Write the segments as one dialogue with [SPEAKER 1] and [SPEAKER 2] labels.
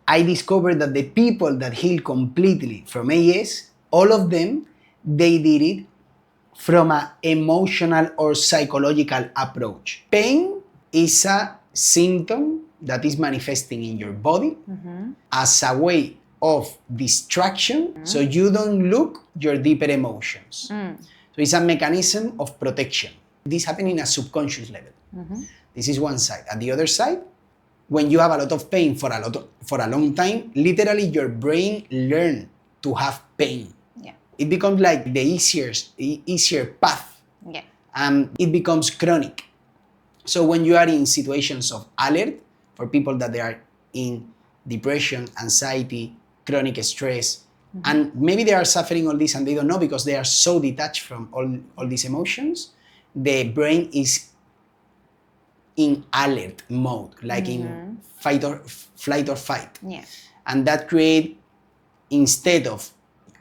[SPEAKER 1] I discovered that the people that heal completely from AS, all of them, they did it from an emotional or psychological approach. Pain is a symptom that is manifesting in your body as a way of distraction, so you don't look your deeper emotions. So it's a mechanism of protection. This happens in a subconscious level. This is one side. At the other side, when you have a lot of pain for a long time, literally your brain learns to have pain.
[SPEAKER 2] Yeah.
[SPEAKER 1] It becomes like the easier path.
[SPEAKER 2] Yeah.
[SPEAKER 1] It becomes chronic. So when you are in situations of alert, for people that they are in depression, anxiety, chronic stress, and maybe they are suffering all this and they don't know because they are so detached from all these emotions, the brain is in alert mode, like in flight or fight.
[SPEAKER 2] Yeah.
[SPEAKER 1] And that creates, instead of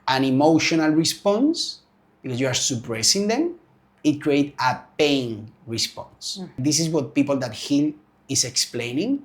[SPEAKER 1] an emotional response, because you are suppressing them, it creates a pain response. This is what people that heal is explaining.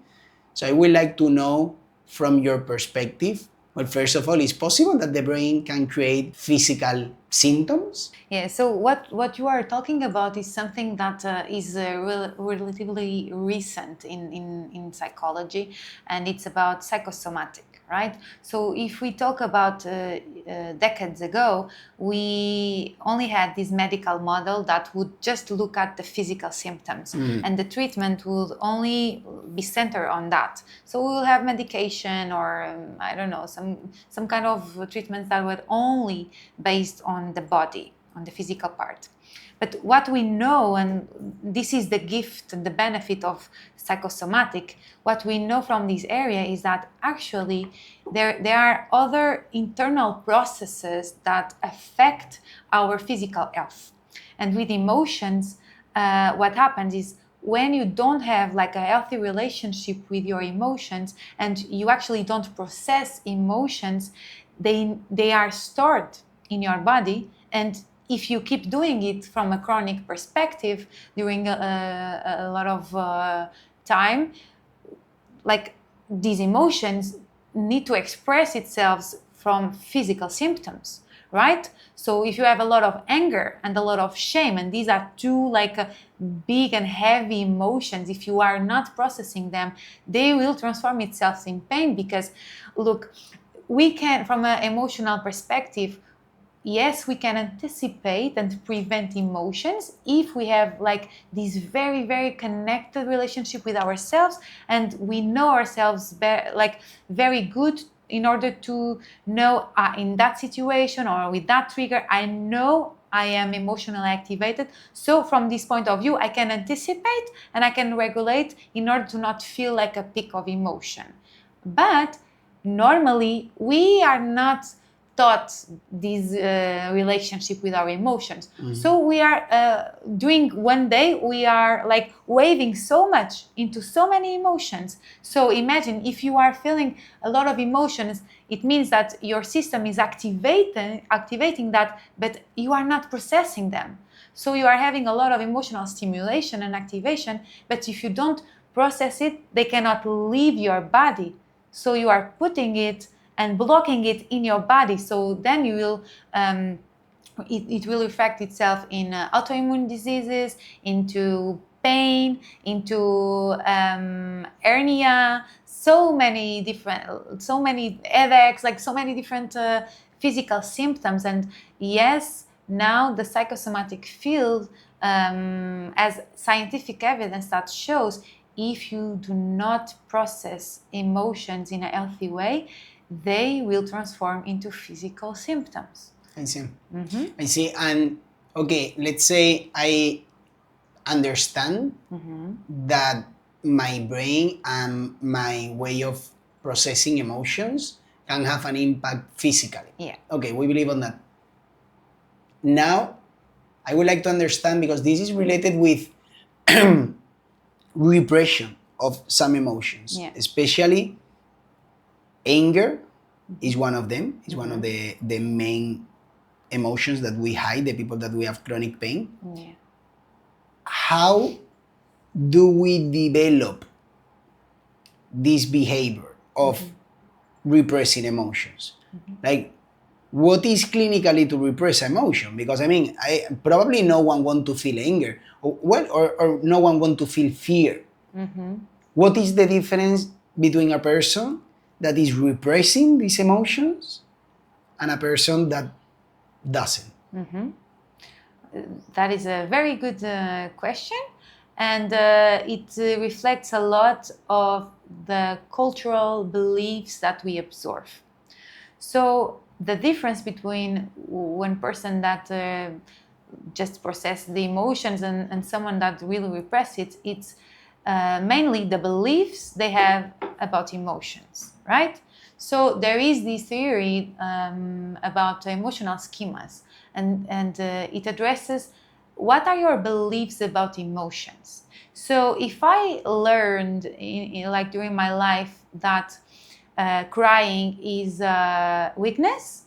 [SPEAKER 1] So I would like to know from your perspective, well, first of all, is possible that the brain can create physical symptoms?
[SPEAKER 2] Yeah, so what you are talking about is something that is relatively recent in psychology, and it's about psychosomatic, right? So if we talk about decades ago, we only had this medical model that would just look at the physical symptoms, and the treatment would only be centered on that. So we will have medication or I don't know, some kind of treatments that were only based on the body, on the physical part. But what we know, and this is the gift and the benefit of psychosomatic, what we know from this area is that actually there are other internal processes that affect our physical health. And with emotions, what happens is when you don't have like a healthy relationship with your emotions and you actually don't process emotions, they are stored in your body, and if you keep doing it from a chronic perspective during a lot of time, like these emotions need to express itself from physical symptoms, right? So if you have a lot of anger and a lot of shame, and these are two like big and heavy emotions, if you are not processing them, they will transform itself in pain. Because look, we can, from an emotional perspective, yes, we can anticipate and prevent emotions if we have like this very, very connected relationship with ourselves, and we know ourselves very good in order to know in that situation or with that trigger, I know I am emotionally activated. So from this point of view, I can anticipate and I can regulate in order to not feel like a peak of emotion. But normally we are not taught this relationship with our emotions. So we are doing one day, we are like waving so much into so many emotions. So imagine if you are feeling a lot of emotions, it means that your system is activating that, but you are not processing them. So you are having a lot of emotional stimulation and activation, but if you don't process it, they cannot leave your body. So you are putting it and blocking it in your body. So then you will, it will affect itself in autoimmune diseases, into pain, into hernia, so many headaches, like so many different physical symptoms. And yes, now the psychosomatic field has scientific evidence that shows if you do not process emotions in a healthy way, they will transform into physical symptoms.
[SPEAKER 1] I see. I see. And okay, let's say I understand that my brain and my way of processing emotions can have an impact physically.
[SPEAKER 2] Yeah.
[SPEAKER 1] Okay, we believe on that. Now, I would like to understand, because this is related with repression of some emotions, especially anger is one of them. It's one of the main emotions that we hide, the people that we have chronic pain.
[SPEAKER 2] Yeah.
[SPEAKER 1] How do we develop this behavior of repressing emotions. Like, what is clinically to repress emotion? Because I mean, probably no one want to feel anger, or no one want to feel fear. What is the difference between a person that is repressing these emotions and a person that doesn't?
[SPEAKER 2] That is a very good question, and it reflects a lot of the cultural beliefs that we absorb. So the difference between one person that just process the emotions and someone that really repress it, it's mainly the beliefs they have about emotions, right? So there is this theory about emotional schemas, and it addresses what are your beliefs about emotions. So if I learned like during my life that crying is weakness,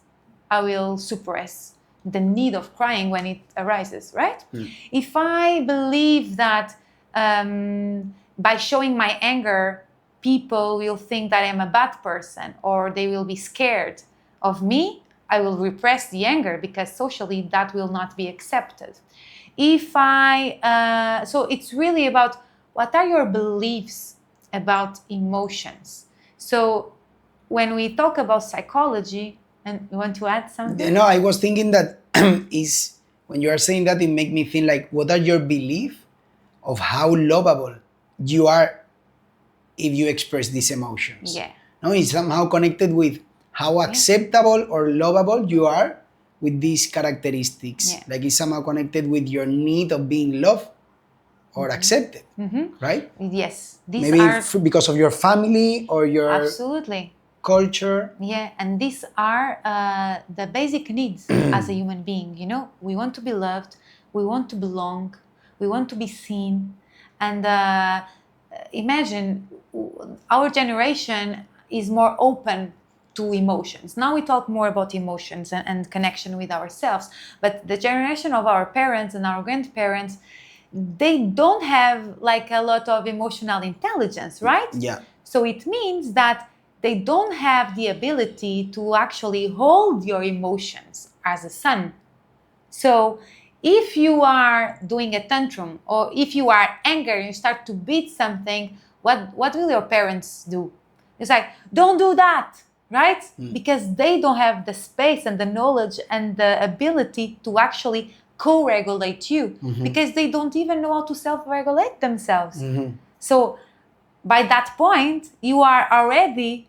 [SPEAKER 2] I will suppress the need of crying when it arises, right? If I believe that by showing my anger, people will think that I'm a bad person or they will be scared of me, I will repress the anger because socially that will not be accepted. So it's really about what are your beliefs about emotions. So when we talk about psychology, and you want to add something?
[SPEAKER 1] No, I was thinking that is when you are saying that, it make me think like, what are your beliefs of how lovable you are if you express these emotions?
[SPEAKER 2] Yeah.
[SPEAKER 1] No, it's somehow connected with how acceptable or lovable you are with these characteristics.
[SPEAKER 2] Yeah.
[SPEAKER 1] Like it's somehow connected with your need of being loved or accepted, right?
[SPEAKER 2] Yes. These
[SPEAKER 1] Maybe
[SPEAKER 2] are
[SPEAKER 1] because of your family or your
[SPEAKER 2] absolutely.
[SPEAKER 1] culture.
[SPEAKER 2] Yeah, and these are the basic needs as a human being. You know, we want to be loved, we want to belong, we want to be seen, and imagine our generation is more open to emotions. Now we talk more about emotions and connection with ourselves, but the generation of our parents and our grandparents, they don't have like a lot of emotional intelligence, right?
[SPEAKER 1] Yeah.
[SPEAKER 2] So it means that they don't have the ability to actually hold your emotions as a son. So if you are doing a tantrum or if you are angry and you start to beat something, what will your parents do? It's like, don't do that, right? Because they don't have the space and the knowledge and the ability to actually co-regulate you because they don't even know how to self-regulate themselves. So by that point, you are already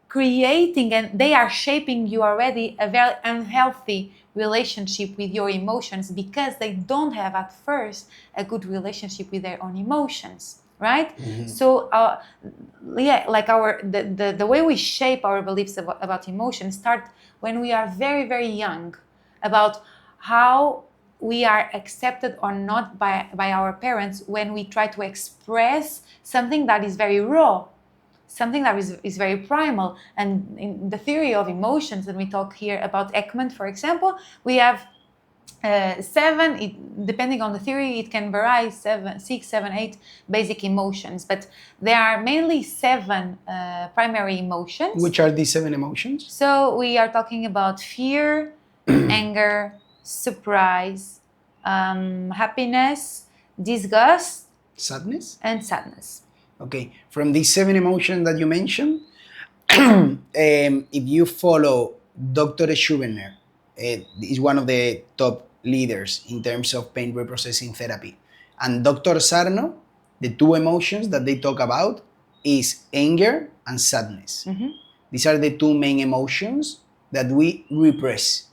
[SPEAKER 2] creating and they are shaping you already a very unhealthy relationship with your emotions because they don't have at first a good relationship with their own emotions, right? So like the way we shape our beliefs about emotions start when we are very, very young, about how we are accepted or not by our parents when we try to express something that is very raw, something that is very primal. And in the theory of emotions, and we talk here about Ekman, for example, we have depending on the theory, it can vary 6, 7, 8 basic emotions, but there are mainly 7 primary emotions.
[SPEAKER 1] Which are these 7 emotions?
[SPEAKER 2] So we are talking about fear, anger, surprise, happiness, disgust,
[SPEAKER 1] Sadness?
[SPEAKER 2] and sadness.
[SPEAKER 1] Okay, from these 7 emotions that you mentioned, if you follow Dr. Schubener, is one of the top leaders in terms of pain reprocessing therapy, and Dr. Sarno, the 2 emotions that they talk about is anger and sadness. These are the 2 main emotions that we repress.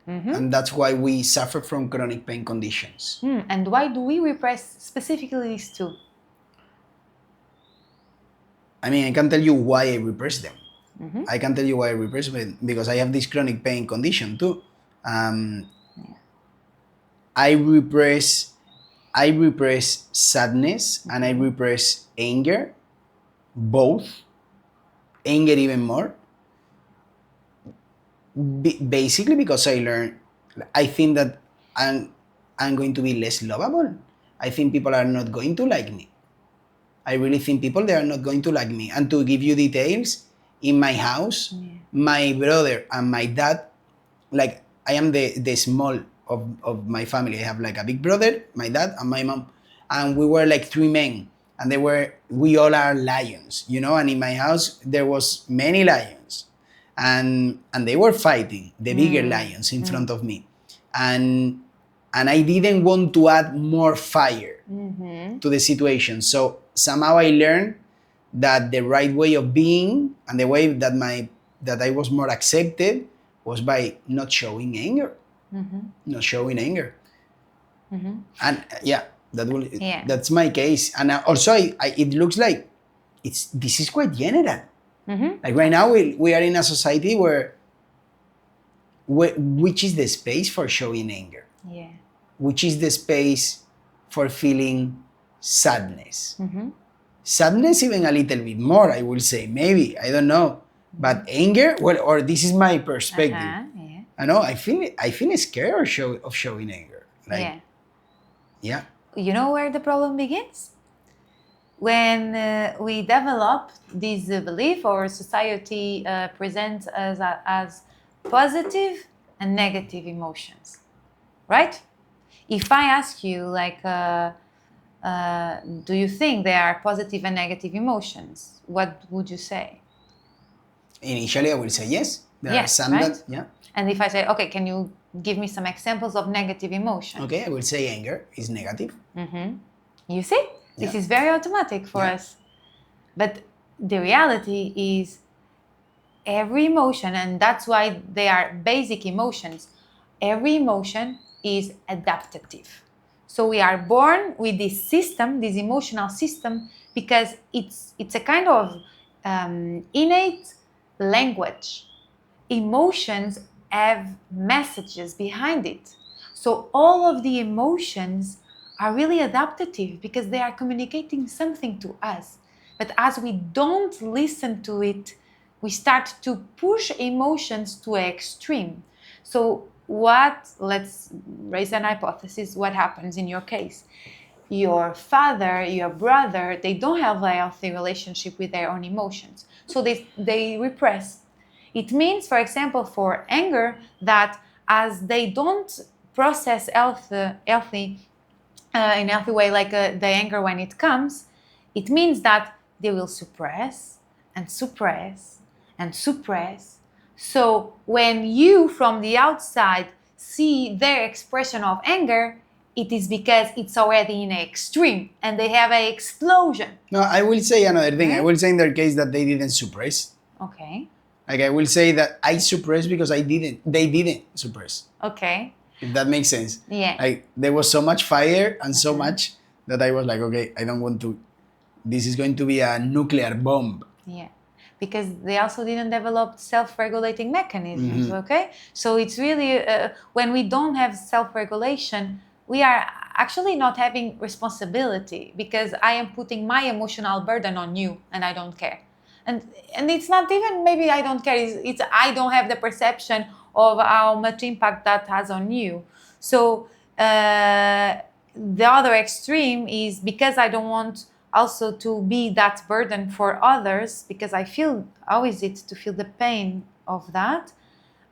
[SPEAKER 1] And that's why we suffer from chronic pain conditions.
[SPEAKER 2] And why do we repress specifically these 2?
[SPEAKER 1] I mean, I can tell you why I repress them. I can tell you why I repress them because I have this chronic pain condition too. I repress sadness and I repress anger, both, anger even more. Basically because I think that I'm going to be less lovable. I think people are not going to like me. I really think they are not going to like me. And to give you details, in my house, my brother and my dad, like I am the small of my family. I have like a big brother, my dad, and my mom, and we were like three men, and we all are lions, you know. And in my house there was many lions, and they were fighting the bigger lions in front of me, and I didn't want to add more fire to the situation. So somehow I learned that the right way of being and the way that I was more accepted was by not showing anger. Not showing anger. And that's my case. And also it looks like this is quite general. Like right now we are in a society where which is the space for showing anger? Which is the space for feeling sadness? Sadness even a little bit more, I will say, maybe, I don't know. But anger, well, or this is my perspective. I know I feel scared of showing anger. Like, yeah.
[SPEAKER 2] You know where the problem begins? When we develop this belief, or society presents us as positive and negative emotions, right? If I ask you, like, do you think there are positive and negative emotions? What would you say?
[SPEAKER 1] Initially, I will say yes. There are some that,
[SPEAKER 2] And if I say, okay, can you give me some examples of negative emotions?
[SPEAKER 1] Okay, I will say anger is negative.
[SPEAKER 2] You see? This is very automatic for us. But the reality is every emotion, and that's why they are basic emotions, every emotion is adaptive. So we are born with this system, this emotional system, because it's a kind of innate language. Emotions have messages behind it. So all of the emotions are really adaptive because they are communicating something to us. But as we don't listen to it, we start to push emotions to an extreme. So let's raise an hypothesis, what happens in your case? Your father, your brother, they don't have a healthy relationship with their own emotions. So they repress. It means, for example, for anger, that as they don't process in a healthy way, like the anger when it comes, it means that they will suppress and suppress and suppress. So when you from the outside see their expression of anger, it is because it's already in an extreme and they have an explosion.
[SPEAKER 1] No, I will say another thing. I will say in their case that they didn't suppress.
[SPEAKER 2] Okay.
[SPEAKER 1] Like I will say that I suppressed because they didn't suppress.
[SPEAKER 2] Okay.
[SPEAKER 1] If that makes sense.
[SPEAKER 2] Yeah.
[SPEAKER 1] Like there was so much fire and so much that I was like, okay, I don't want to, this is going to be a nuclear bomb.
[SPEAKER 2] Yeah. Because they also didn't develop self-regulating mechanisms, okay? So it's really, when we don't have self-regulation, we are actually not having responsibility, because I am putting my emotional burden on you and I don't care. And it's not even maybe I don't care, it's I don't have the perception of how much impact that has on you. So the other extreme is because I don't want also to be that burden for others, because I feel, how is it to feel the pain of that?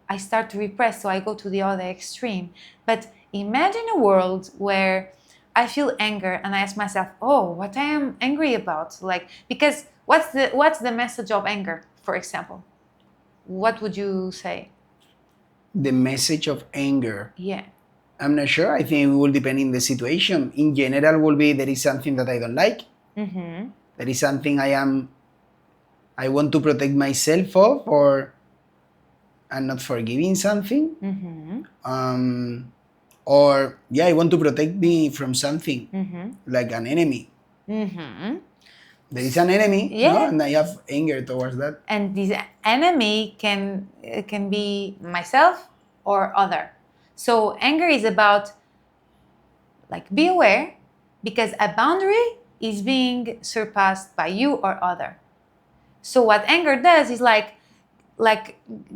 [SPEAKER 2] I start to repress, so I go to the other extreme. But imagine a world where I feel anger and I ask myself, oh, what I am angry about? Like, because what's the message of anger, for example? What would you say?
[SPEAKER 1] The message of anger.
[SPEAKER 2] Yeah.
[SPEAKER 1] I'm not sure. I think it will depend on the situation. In general, will be there is something that I don't like. There is something I want to protect myself of, or I'm not forgiving something. Or I want to protect me from something, like an enemy. There is an enemy, no? And I have anger towards that.
[SPEAKER 2] And this enemy can be myself or other. So anger is about, like, be aware, because a boundary is being surpassed by you or other. So what anger does is like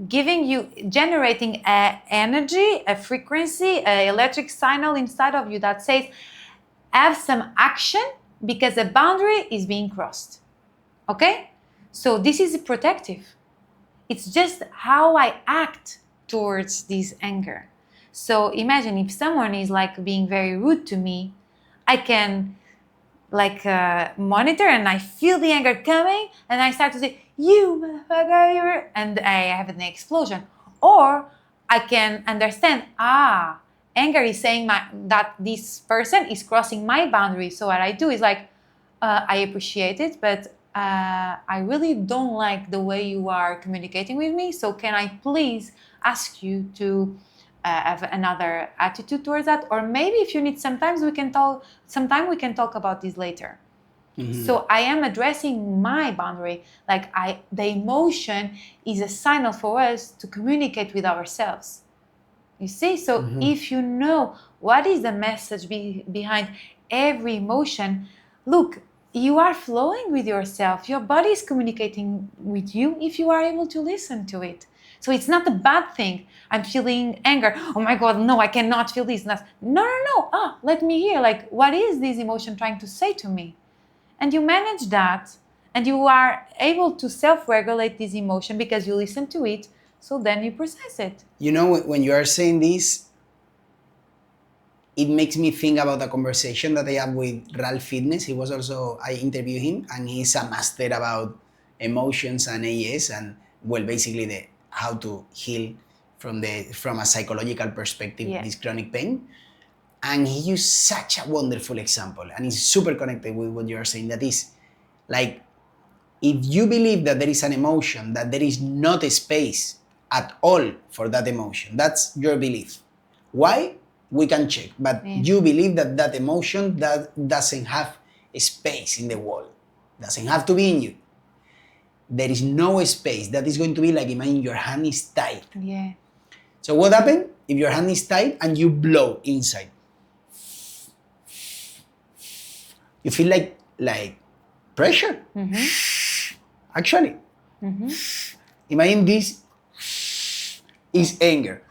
[SPEAKER 2] generating an energy, a frequency, an electric signal inside of you that says, have some action, because a boundary is being crossed. Okay? So this is protective. It's just how I act towards this anger. So imagine if someone is like being very rude to me, I can like monitor and I feel the anger coming and I start to say, you motherfucker, and I have an explosion. Or I can understand, anger is saying that this person is crossing my boundary. So what I do is like, I appreciate it, but I really don't like the way you are communicating with me. So can I please ask you to have another attitude towards that? Or maybe if you need, sometime we can talk about this later. So I am addressing my boundary. Like the emotion is a signal for us to communicate with ourselves. You see? So if you know what is the message behind every emotion, look, you are flowing with yourself. Your body is communicating with you if you are able to listen to it. So it's not a bad thing. I'm feeling anger. Oh my God, no, I cannot feel this. No. Let me hear, like, what is this emotion trying to say to me? And you manage that, and you are able to self-regulate this emotion because you listen to it, so then you process it.
[SPEAKER 1] You know, when you are saying this, it makes me think about a conversation that I had with Ralph Fitness. I interviewed him, and he's a master about emotions and AS, and well, basically how to heal from a psychological perspective, this chronic pain. And he used such a wonderful example, and it's super connected with what you are saying. That is, like, if you believe that there is an emotion, that there is not a space at all for that emotion, that's your belief. Why? We can check, but you believe that emotion that doesn't have a space in the world, doesn't have to be in you. There is no space. That is going to be like, imagine your hand is tight.
[SPEAKER 2] Yeah.
[SPEAKER 1] So what happens if your hand is tight and you blow inside? You feel like pressure. Actually. Imagine this is anger.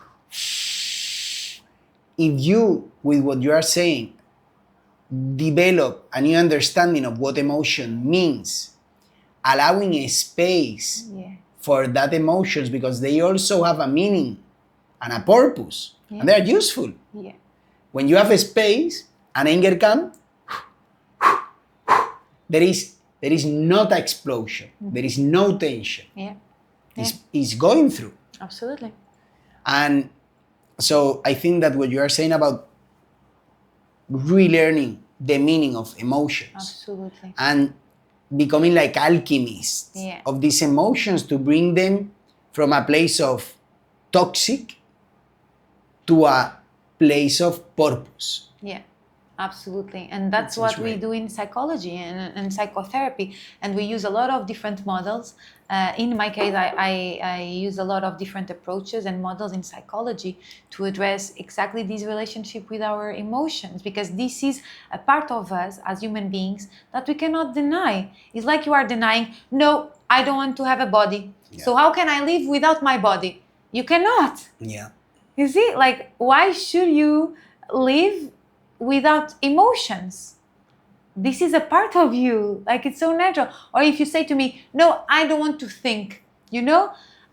[SPEAKER 1] If you, with what you are saying, develop a new understanding of what emotion means, allowing a space for that emotions, because they also have a meaning and a purpose, and they are useful.
[SPEAKER 2] Yeah.
[SPEAKER 1] When you have a space, and anger comes, there is not an explosion. There is no tension. It's going through.
[SPEAKER 2] Absolutely.
[SPEAKER 1] And so I think that what you are saying about relearning the meaning of emotions.
[SPEAKER 2] Absolutely.
[SPEAKER 1] And becoming like alchemists of these emotions to bring them from a place of toxic to a place of purpose.
[SPEAKER 2] Yeah, absolutely. And that's what we do in psychology and psychotherapy. And we use a lot of different models. In my case, I use a lot of different approaches and models in psychology to address exactly this relationship with our emotions, because this is a part of us as human beings that we cannot deny. It's like you are denying, no, I don't want to have a body. So how can I live without my body? You cannot.
[SPEAKER 1] Yeah.
[SPEAKER 2] You see, like, why should you live without emotions? This is a part of you, like, it's so natural. Or if you say to me, no, I don't want to think,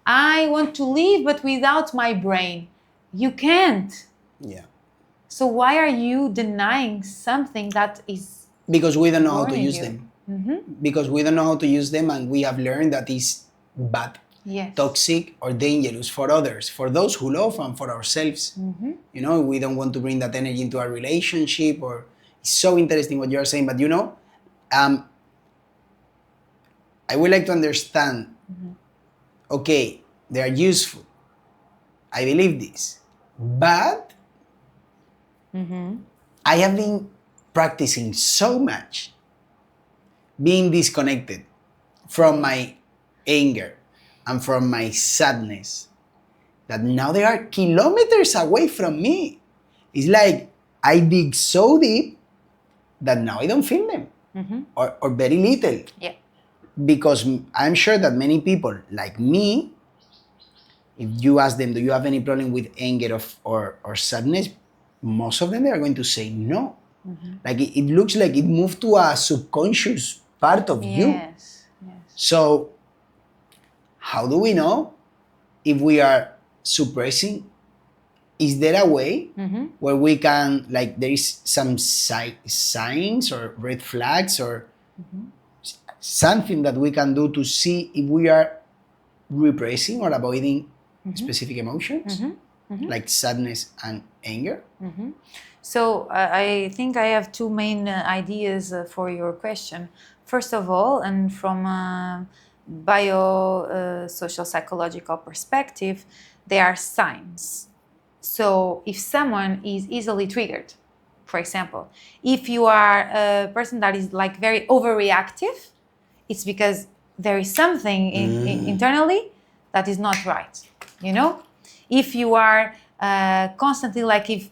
[SPEAKER 2] I want to live but without my brain. You can't.
[SPEAKER 1] Yeah.
[SPEAKER 2] So why are you denying something that is
[SPEAKER 1] because we don't know how to use
[SPEAKER 2] you?
[SPEAKER 1] them. Because we don't know how to use them, and we have learned that is bad, toxic, or dangerous for others, for those who love, and for ourselves. We don't want to bring that energy into our relationship. Or it's so interesting what you are saying, but I would like to understand, okay, they are useful, I believe this, but I have been practicing so much being disconnected from my anger and from my sadness that now they are kilometers away from me. It's like I dig so deep that now I don't feel them, or very little.
[SPEAKER 2] Yeah.
[SPEAKER 1] Because I'm sure that many people like me, if you ask them, do you have any problem with anger or sadness? Most of them, they are going to say no. Like it looks like it moved to a subconscious part of you.
[SPEAKER 2] Yes.
[SPEAKER 1] So how do we know if we are suppressing, is there a way where we can, like, there is some signs or red flags or something that we can do to see if we are repressing or avoiding specific emotions, like sadness and anger?
[SPEAKER 2] So I think I have two main ideas for your question. First of all, and from a social psychological perspective, there are signs. So if someone is easily triggered, for example, if you are a person that is like very overreactive, it's because there is something internally that is not right, you know? If you are constantly like, if,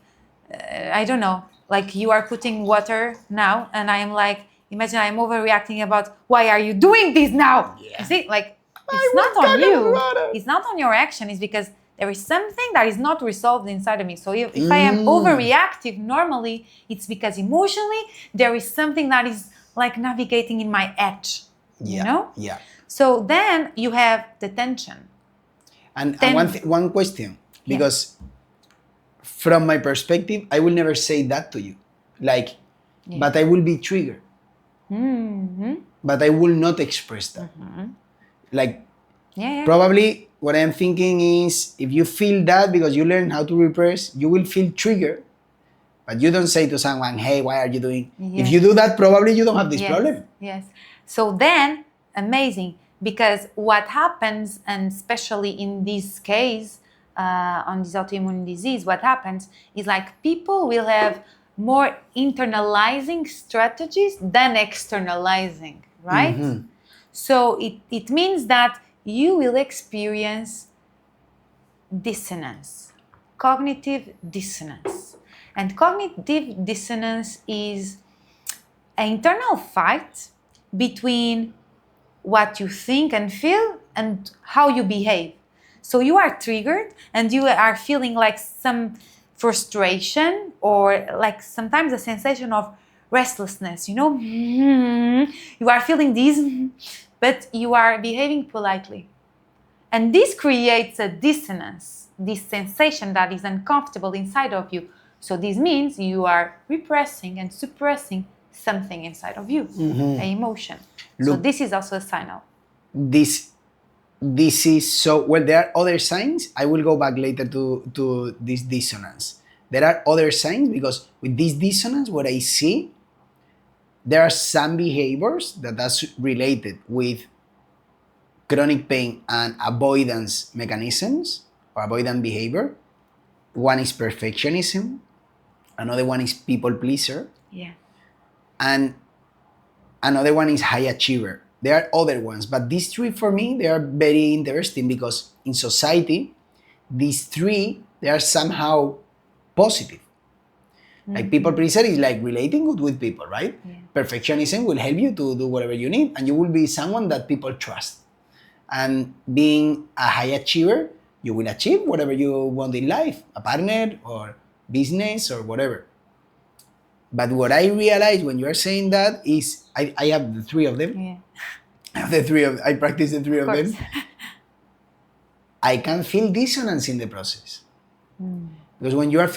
[SPEAKER 2] I don't know, like you are putting water now and I am like, imagine I'm overreacting about why are you doing this now? You see, like it's not on you, it's not on your action, it's because there is something that is not resolved inside of me. So if I am overreactive, normally it's because emotionally there is something that is like navigating in my edge, you know?
[SPEAKER 1] Yeah.
[SPEAKER 2] So then you have the tension.
[SPEAKER 1] And one question, because from my perspective, I will never say that to you. Like, but I will be triggered. But I will not express that. Like, probably what I'm thinking is, if you feel that because you learn how to repress, you will feel triggered. But you don't say to someone, hey, why are you doing? If you do that, probably you don't have this problem.
[SPEAKER 2] Yes. So then, amazing. Because what happens, and especially in this case, on this autoimmune disease, what happens is like people will have more internalizing strategies than externalizing, right? So it means that you will experience dissonance, cognitive dissonance. And cognitive dissonance is an internal fight between what you think and feel and how you behave. So you are triggered and you are feeling like some frustration or like sometimes a sensation of restlessness, you know? You are feeling this, but you are behaving politely. And this creates a dissonance, this sensation that is uncomfortable inside of you. So this means you are repressing and suppressing something inside of you, an emotion.
[SPEAKER 1] Look,
[SPEAKER 2] so this is also a signal.
[SPEAKER 1] This is so, well, there are other signs. I will go back later to this dissonance. There are other signs, because with this dissonance, what I see, there are some behaviors that are related with chronic pain and avoidance mechanisms or avoidant behavior. One is perfectionism, another one is people pleaser, and another one is high achiever. There are other ones, but these three for me, they are very interesting because in society, these three, they are somehow positive. Like people pleaser is like relating good with people, right? Perfectionism will help you to do whatever you need, and you will be someone that people trust. And being a high achiever, you will achieve whatever you want in life, a partner or business or whatever. But what I realize when you are saying that is, I have the three of them. I practice the three of them. I can feel dissonance in the process. Because when you are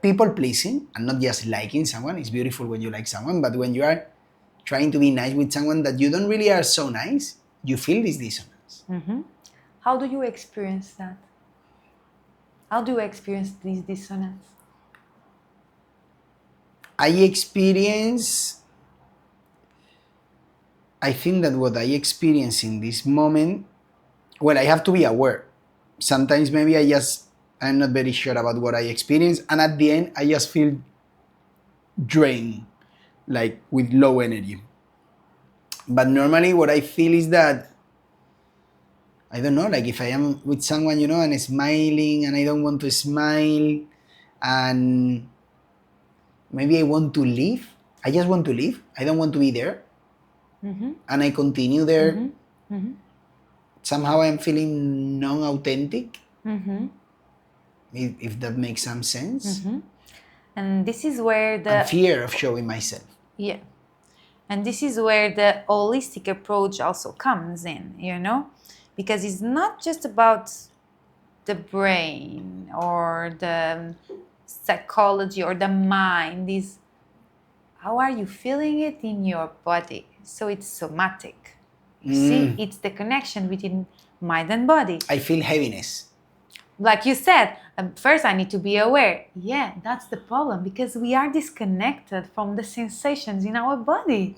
[SPEAKER 1] people pleasing and not just liking someone, it's beautiful when you like someone, but when you are trying to be nice with someone that you don't really are so nice, you feel this dissonance.
[SPEAKER 2] How do you experience that? How do you experience this dissonance?
[SPEAKER 1] I think that what I experience in this moment, well, I have to be aware. Sometimes maybe I'm not very sure about what I experience, and at the end, I just feel drained, like with low energy. But normally what I feel is that, I don't know, like if I am with someone, and smiling, and I don't want to smile, and maybe I want to leave. I just want to leave. I don't want to be there. And I continue there. Somehow I'm feeling non-authentic, if that makes some sense.
[SPEAKER 2] And this is where
[SPEAKER 1] and fear of showing myself.
[SPEAKER 2] And this is where the holistic approach also comes in, because it's not just about the brain or the psychology or the mind. Is how are you feeling it in your body? So it's somatic. You see, it's the connection between mind and body.
[SPEAKER 1] I feel heaviness.
[SPEAKER 2] Like you said, first I need to be aware. Yeah, that's the problem, because we are disconnected from the sensations in our body.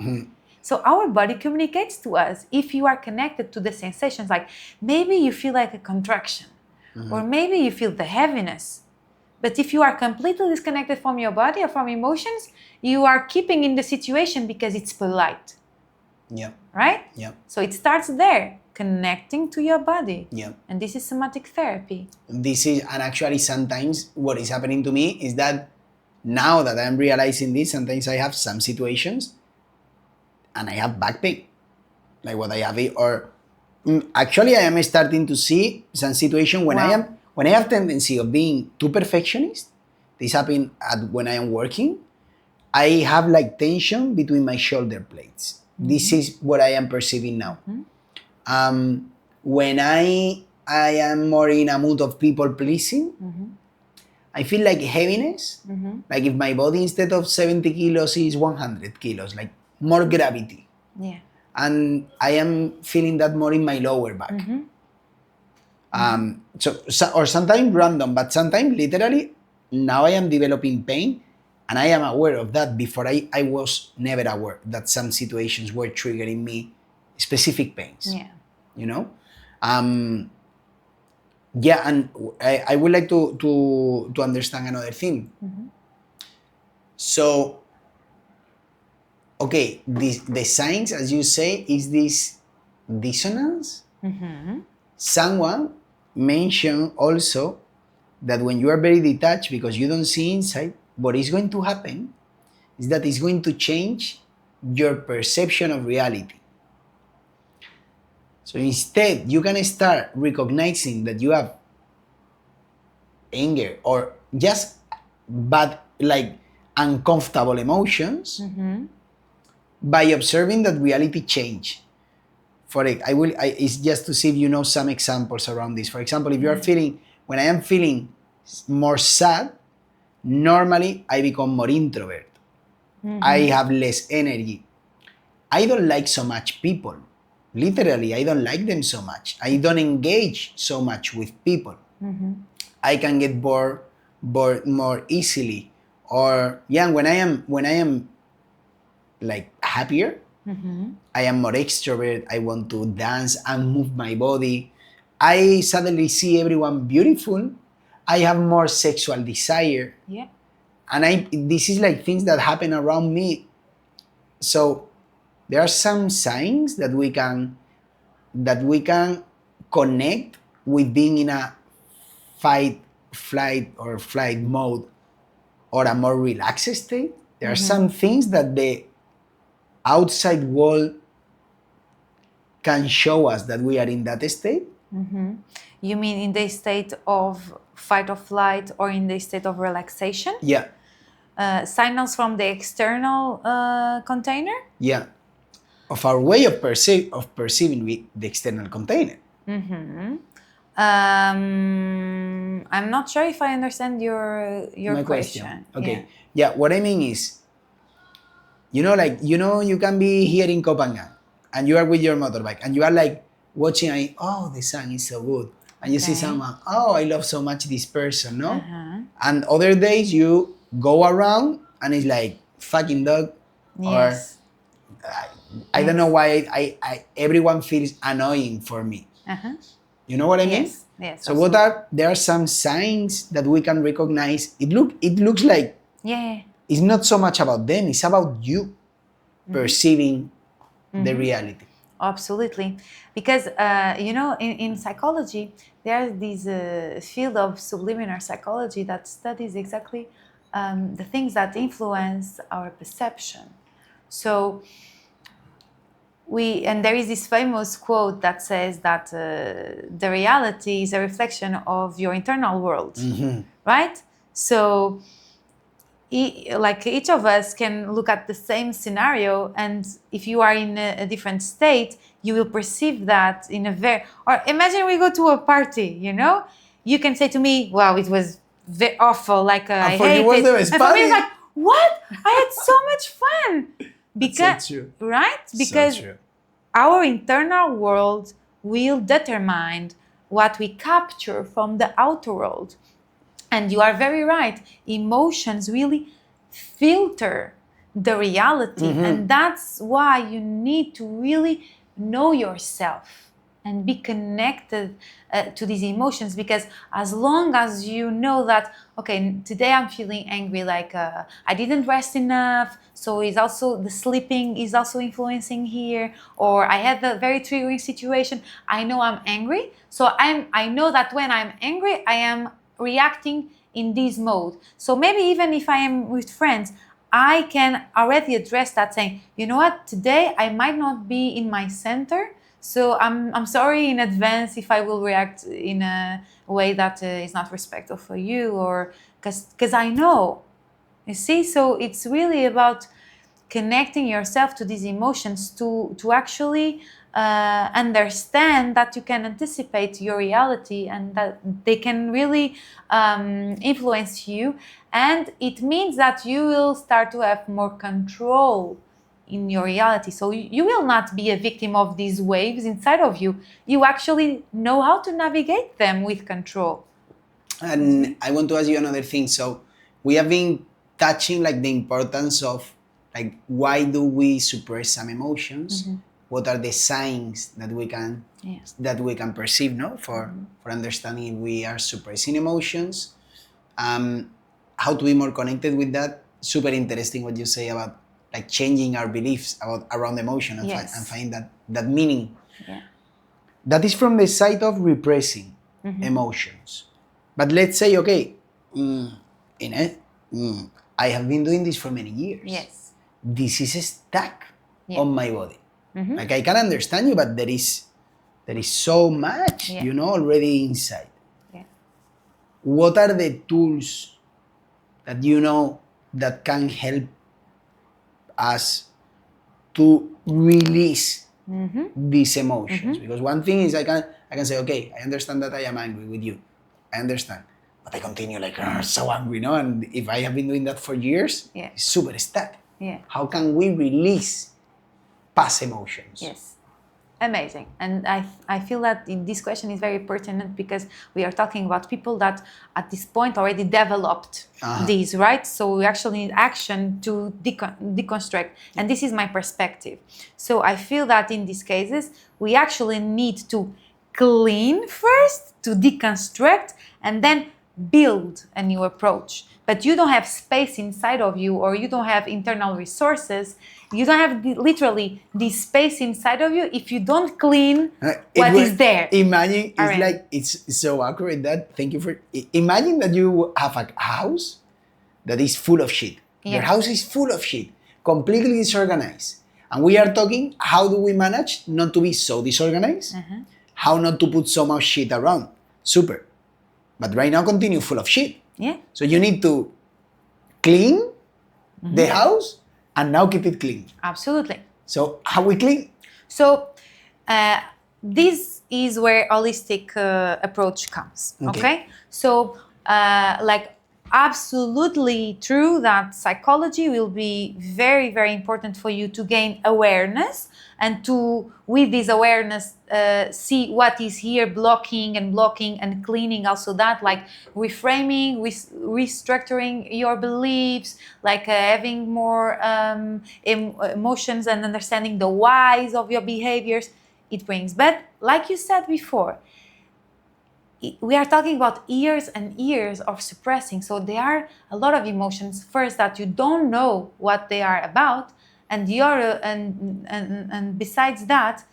[SPEAKER 2] So our body communicates to us. If you are connected to the sensations, like maybe you feel like a contraction, or maybe you feel the heaviness. But if you are completely disconnected from your body or from emotions, you are keeping in the situation because it's polite.
[SPEAKER 1] Yeah.
[SPEAKER 2] Right?
[SPEAKER 1] Yeah.
[SPEAKER 2] So it starts there, connecting to your body.
[SPEAKER 1] Yeah.
[SPEAKER 2] And this is somatic therapy.
[SPEAKER 1] This is, and actually sometimes what is happening to me is that now that I'm realizing this, sometimes I have some situations and I have back pain, like what I have it, or actually I am starting to see some situation when when I have tendency of being too perfectionist. This happens when I am working. I have like tension between my shoulder blades. This is what I am perceiving now. When I am more in a mood of people pleasing, I feel like heaviness. Like if my body instead of 70 kilos is 100 kilos, like more gravity.
[SPEAKER 2] Yeah.
[SPEAKER 1] And I am feeling that more in my lower back. Or sometimes random, but sometimes literally, now I am developing pain. And I am aware of that. Before I was never aware that some situations were triggering me specific pains.
[SPEAKER 2] Yeah.
[SPEAKER 1] You know? Yeah, and I would like to understand another thing. So, okay, the signs, as you say, is this dissonance? Someone mentioned also that when you are very detached because you don't see inside, what is going to happen is that it's going to change your perception of reality. So instead, you can start recognizing that you have anger or just bad, like uncomfortable emotions by observing that reality change. For it, it's just to see if you know some examples around this. For example, if you are feeling, when I am feeling more sad, normally I become more introvert. I have less energy. I don't like so much people. Literally, I don't like them so much. I don't engage so much with people. I can get bored more easily. Or when I am like happier, I am more extrovert. I want to dance and move my body. I suddenly see everyone beautiful. I have more sexual desire.
[SPEAKER 2] Yeah.
[SPEAKER 1] And this is like things that happen around me. So there are some signs that we can connect with being in a fight, flight, or flight mode, or a more relaxed state. There are some things that the outside world can show us that we are in that state.
[SPEAKER 2] You mean in the state of fight or flight, or in the state of relaxation?
[SPEAKER 1] Yeah.
[SPEAKER 2] Signals from the external container?
[SPEAKER 1] Yeah. Of our way of perceiving the external container.
[SPEAKER 2] I'm not sure if I understand your
[SPEAKER 1] My
[SPEAKER 2] question.
[SPEAKER 1] Okay. Yeah. What I mean is, you can be here in Copenhagen and you are with your motorbike and you are like watching, oh, the sun is so good. And you see someone, oh, I love so much this person, no? And other days you go around and it's like, fucking dog.
[SPEAKER 2] Yes.
[SPEAKER 1] Or I don't know why everyone feels annoying for me. You know what I mean?
[SPEAKER 2] Yes.
[SPEAKER 1] So there are some signs that we can recognize. It looks like it's not so much about them, it's about you perceiving the reality.
[SPEAKER 2] Absolutely. Because, in psychology, there's this field of subliminal psychology that studies exactly the things that influence our perception. So, there is this famous quote that says that the reality is a reflection of your internal world, right? So, like each of us can look at the same scenario, and if you are in a different state, you will perceive that in a very, or imagine we go to a party, you know, you can say to me, wow, it was very awful, like I
[SPEAKER 1] for you
[SPEAKER 2] hate
[SPEAKER 1] was
[SPEAKER 2] it.
[SPEAKER 1] the best
[SPEAKER 2] And for me
[SPEAKER 1] party.
[SPEAKER 2] it's like, what? I had so much fun. Because,
[SPEAKER 1] so true.
[SPEAKER 2] right? Because
[SPEAKER 1] So true.
[SPEAKER 2] our internal world will determine what we capture from the outer world. And you are very right. Emotions really filter the reality. And that's why you need to really know yourself and be connected to these emotions. Because as long as you know that, okay, today I'm feeling angry, like I didn't rest enough, so it's also the sleeping is also influencing here, or I had a very triggering situation, I know I'm angry, so I know that when I'm angry, I am reacting in this mode. So maybe even if I am with friends, I can already address that, saying, you know what, today I might not be in my center, so I'm sorry in advance if I will react in a way that is not respectful for you, or because I know, you see. So it's really about connecting yourself to these emotions to actually understand that you can anticipate your reality and that they can really influence you, and it means that you will start to have more control in your reality. So you will not be a victim of these waves inside of you. You actually know how to navigate them with control.
[SPEAKER 1] And I want to ask you another thing. So we have been touching like the importance of like why do we suppress some emotions? What are the signs that we can perceive, no, for understanding if we are suppressing emotions? How to be more connected with that? Super interesting what you say about like changing our beliefs around emotion and, and find that meaning.
[SPEAKER 2] Yeah.
[SPEAKER 1] That is from the side of repressing emotions. But let's say, okay, Inés, I have been doing this for many years.
[SPEAKER 2] Yes.
[SPEAKER 1] This is stuck on my body. Like I can understand you, but there is so much, you know, already inside.
[SPEAKER 2] Yeah.
[SPEAKER 1] What are the tools that you know that can help us to release these emotions? Because one thing is I can say, okay, I understand that I am angry with you. I understand. But I continue like so angry, no? And if I have been doing that for years, it's super stuck.
[SPEAKER 2] Yeah.
[SPEAKER 1] How can we release past emotions?
[SPEAKER 2] Yes. Amazing. And I feel that this question is very pertinent because we are talking about people that at this point already developed these, right? So we actually need action to deconstruct. And this is my perspective. So I feel that in these cases, we actually need to clean first, to deconstruct, and then build a new approach. But you don't have space inside of you, or you don't have internal resources, you don't have literally this space inside of you if you don't clean what is there.
[SPEAKER 1] Imagine, it's like, it's so accurate that, thank you for, imagine that you have a house that is full of shit. Your house is full of shit, completely disorganized. And we are talking, how do we manage not to be so disorganized? How not to put so much shit around? Super. But right now, continue full of shit.
[SPEAKER 2] Yeah.
[SPEAKER 1] So you need to clean the house and now keep it clean.
[SPEAKER 2] Absolutely.
[SPEAKER 1] So how we clean?
[SPEAKER 2] So this is where holistic approach comes. Okay. So like absolutely true that psychology will be very, very important for you to gain awareness and to, with this awareness, see what is here blocking and cleaning also that, like reframing, restructuring your beliefs, like having more emotions and understanding the whys of your behaviors it brings. But like you said before, we are talking about years and years of suppressing. So there are a lot of emotions first that you don't know what they are about, and and besides that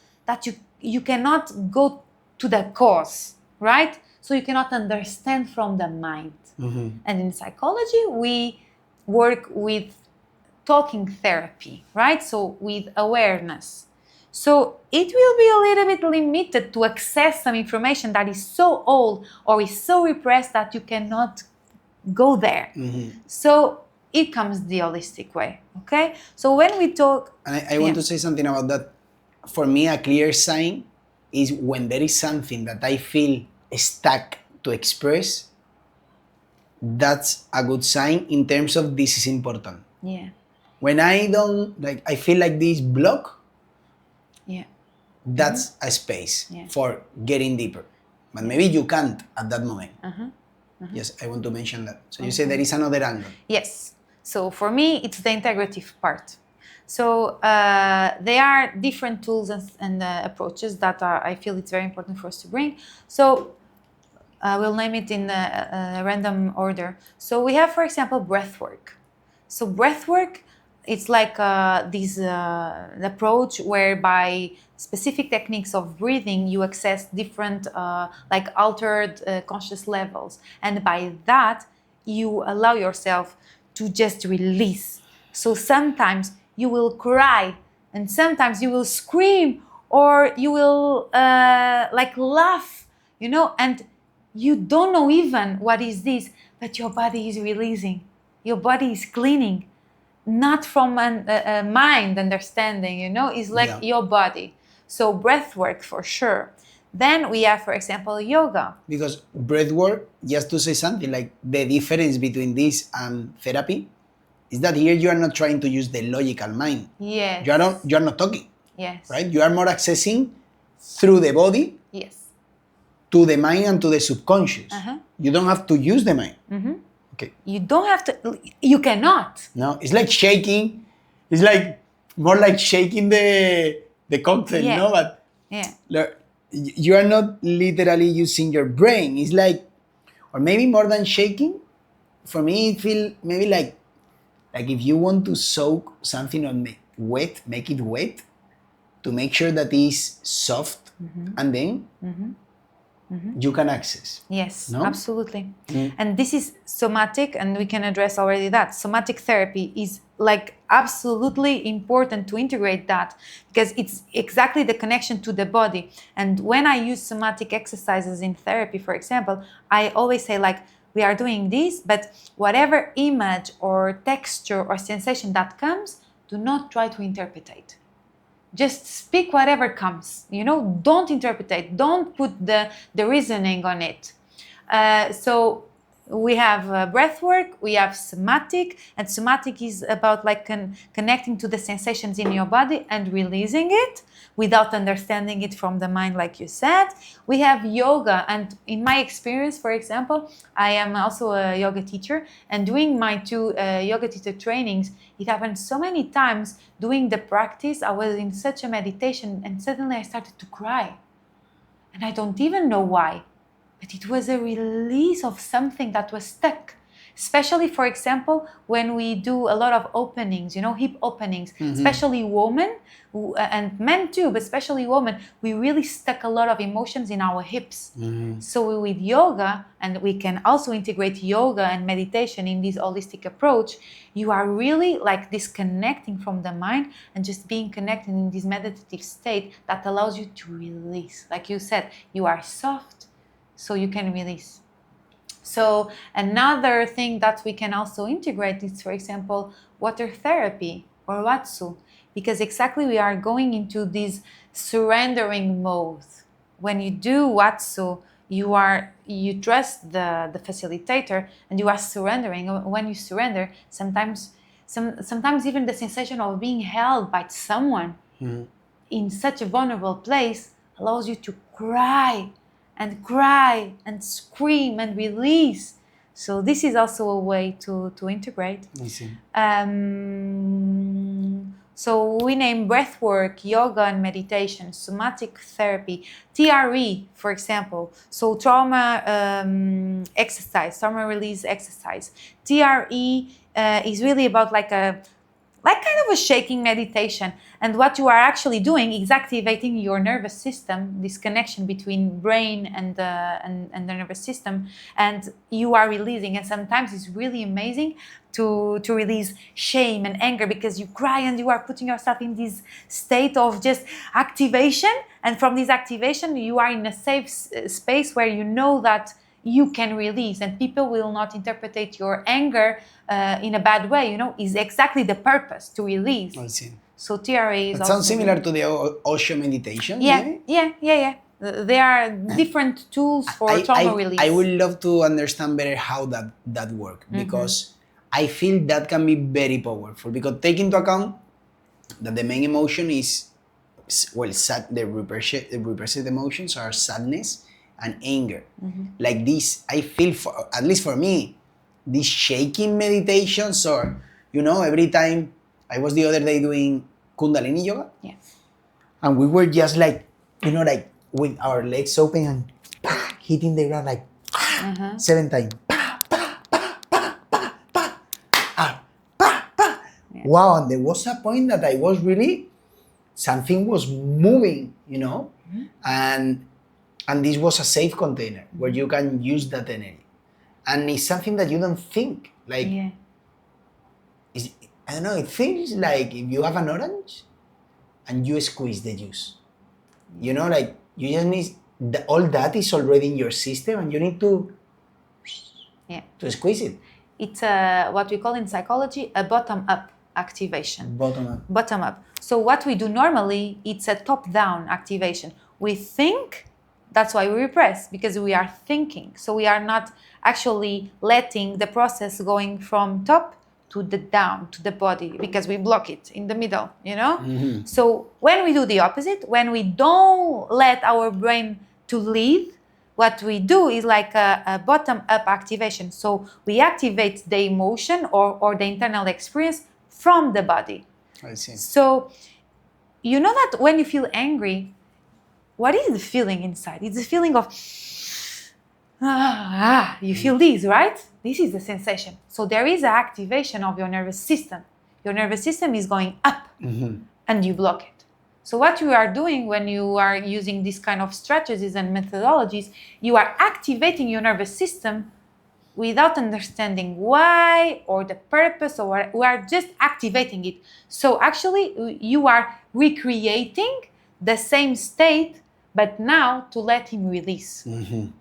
[SPEAKER 2] you cannot go to the cause, right? So you cannot understand from the mind. And in psychology we work with talking therapy, right? So with awareness. So it will be a little bit limited to access some information that is so old or is so repressed that you cannot go there. So it comes the holistic way. Okay, so when we talk,
[SPEAKER 1] And I want to say something about that. For me, a clear sign is when there is something that I feel stuck to express. That's a good sign in terms of this is important.
[SPEAKER 2] yeah,
[SPEAKER 1] When I don't, like, I feel like this block,
[SPEAKER 2] yeah,
[SPEAKER 1] that's a space
[SPEAKER 2] Yeah.
[SPEAKER 1] for getting deeper. But maybe you can't at that moment.
[SPEAKER 2] Uh-huh.
[SPEAKER 1] Yes, I want to mention that. So you say there is another angle.
[SPEAKER 2] Yes. So for me, it's the integrative part. So there are different tools and approaches that I feel it's very important for us to bring. So we'll name it in a random order. So we have, for example, breath work. So breath work, it's like this approach whereby specific techniques of breathing, you access different like altered conscious levels. And by that, you allow yourself to just release. So sometimes you will cry and sometimes you will scream or you will like laugh, you know, and you don't know even what is this, but your body is releasing. Your body is cleaning, not from a mind understanding, you know, it's like your body. So breath work for sure. Then we have, for example, yoga.
[SPEAKER 1] Because breath work, just to say something, like the difference between this and therapy is that here you are not trying to use the logical mind.
[SPEAKER 2] Yes.
[SPEAKER 1] You are not talking.
[SPEAKER 2] Yes.
[SPEAKER 1] Right? You are more accessing through the body.
[SPEAKER 2] Yes.
[SPEAKER 1] To the mind and to the subconscious. You don't have to use the mind. Okay.
[SPEAKER 2] You don't have to, you cannot.
[SPEAKER 1] No, it's like shaking. It's like more like shaking the cocktail, no? But you are not literally using your brain. It's like, or maybe more than shaking, for me it feels maybe like if you want to soak something on wet, make it wet to make sure that it's soft and then you can access.
[SPEAKER 2] Yes,
[SPEAKER 1] no?
[SPEAKER 2] Absolutely. And this is somatic, and we can address already that. Somatic therapy is like absolutely important to integrate that because it's exactly the connection to the body. And when I use somatic exercises in therapy, for example, I always say like, we are doing this, but whatever image or texture or sensation that comes, do not try to interpretate. Just speak whatever comes, you know, don't interpretate, don't put the reasoning on it. So we have breath work, we have somatic, and somatic is about like connecting to the sensations in your body and releasing it without understanding it from the mind, like you said. We have yoga, and in my experience, for example, I am also a yoga teacher, and doing my 2 yoga teacher trainings, it happened so many times doing the practice. I was in such a meditation and suddenly I started to cry. And I don't even know why. But it was a release of something that was stuck. Especially, for example, when we do a lot of openings, you know, hip openings, especially women and men too, but especially women, we really stuck a lot of emotions in our hips. So with yoga, and we can also integrate yoga and meditation in this holistic approach, you are really like disconnecting from the mind and just being connected in this meditative state that allows you to release. Like you said, you are soft, so you can release. So another thing that we can also integrate is, for example, water therapy or watsu, because exactly we are going into this surrendering mode. When you do watsu, you trust the facilitator and you are surrendering. When you surrender, sometimes even the sensation of being held by someone in such a vulnerable place allows you to cry and scream and release. So this is also a way to integrate.
[SPEAKER 1] I see.
[SPEAKER 2] So we name breathwork, yoga and meditation, somatic therapy, TRE, for example. So trauma exercise, trauma release exercise. TRE is really about like kind of a shaking meditation. And what you are actually doing is activating your nervous system, this connection between brain and the nervous system, and you are releasing. And sometimes it's really amazing to release shame and anger because you cry and you are putting yourself in this state of just activation. And from this activation, you are in a safe space where you know that you can release, and people will not interpret your anger in a bad way, you know, is exactly the purpose, to release.
[SPEAKER 1] I see.
[SPEAKER 2] So TRA is
[SPEAKER 1] That
[SPEAKER 2] also
[SPEAKER 1] sounds similar to the Osho meditation,
[SPEAKER 2] yeah,
[SPEAKER 1] maybe?
[SPEAKER 2] yeah. There are different tools for trauma release.
[SPEAKER 1] I would love to understand better how that works, because I feel that can be very powerful, because take into account that the main emotion is, well, sad. The repressed emotions are sadness and anger. Like this, I feel, at least for me, these shaking meditations, or, you know, every time I was the other day doing Kundalini yoga, and we were just like, you know, like with our legs open and hitting the ground like 7 times. Wow, and there was a point that I was really, something was moving, you know, and this was a safe container where you can use that energy. And it's something that you don't think, like, I don't know, it feels like if you have an orange and you squeeze the juice, you know, like you just need, all that is already in your system and you need to squeeze it.
[SPEAKER 2] It's what we call in psychology a bottom-up activation. Bottom up. So what we do normally, it's a top-down activation. We think, that's why we repress, because we are thinking. So we are not actually letting the process going from top to the down, to the body, because we block it in the middle, you know? So when we do the opposite, when we don't let our brain to lead, what we do is like a bottom-up activation. So we activate the emotion or the internal experience from the body.
[SPEAKER 1] I see.
[SPEAKER 2] So you know that when you feel angry, what is the feeling inside? It's the feeling of, you feel this, right? This is the sensation. So there is an activation of your nervous system. Your nervous system is going up and you block it. So what you are doing when you are using this kind of strategies and methodologies, you are activating your nervous system without understanding why or the purpose, or we are just activating it. So actually you are recreating the same state, but now to let him release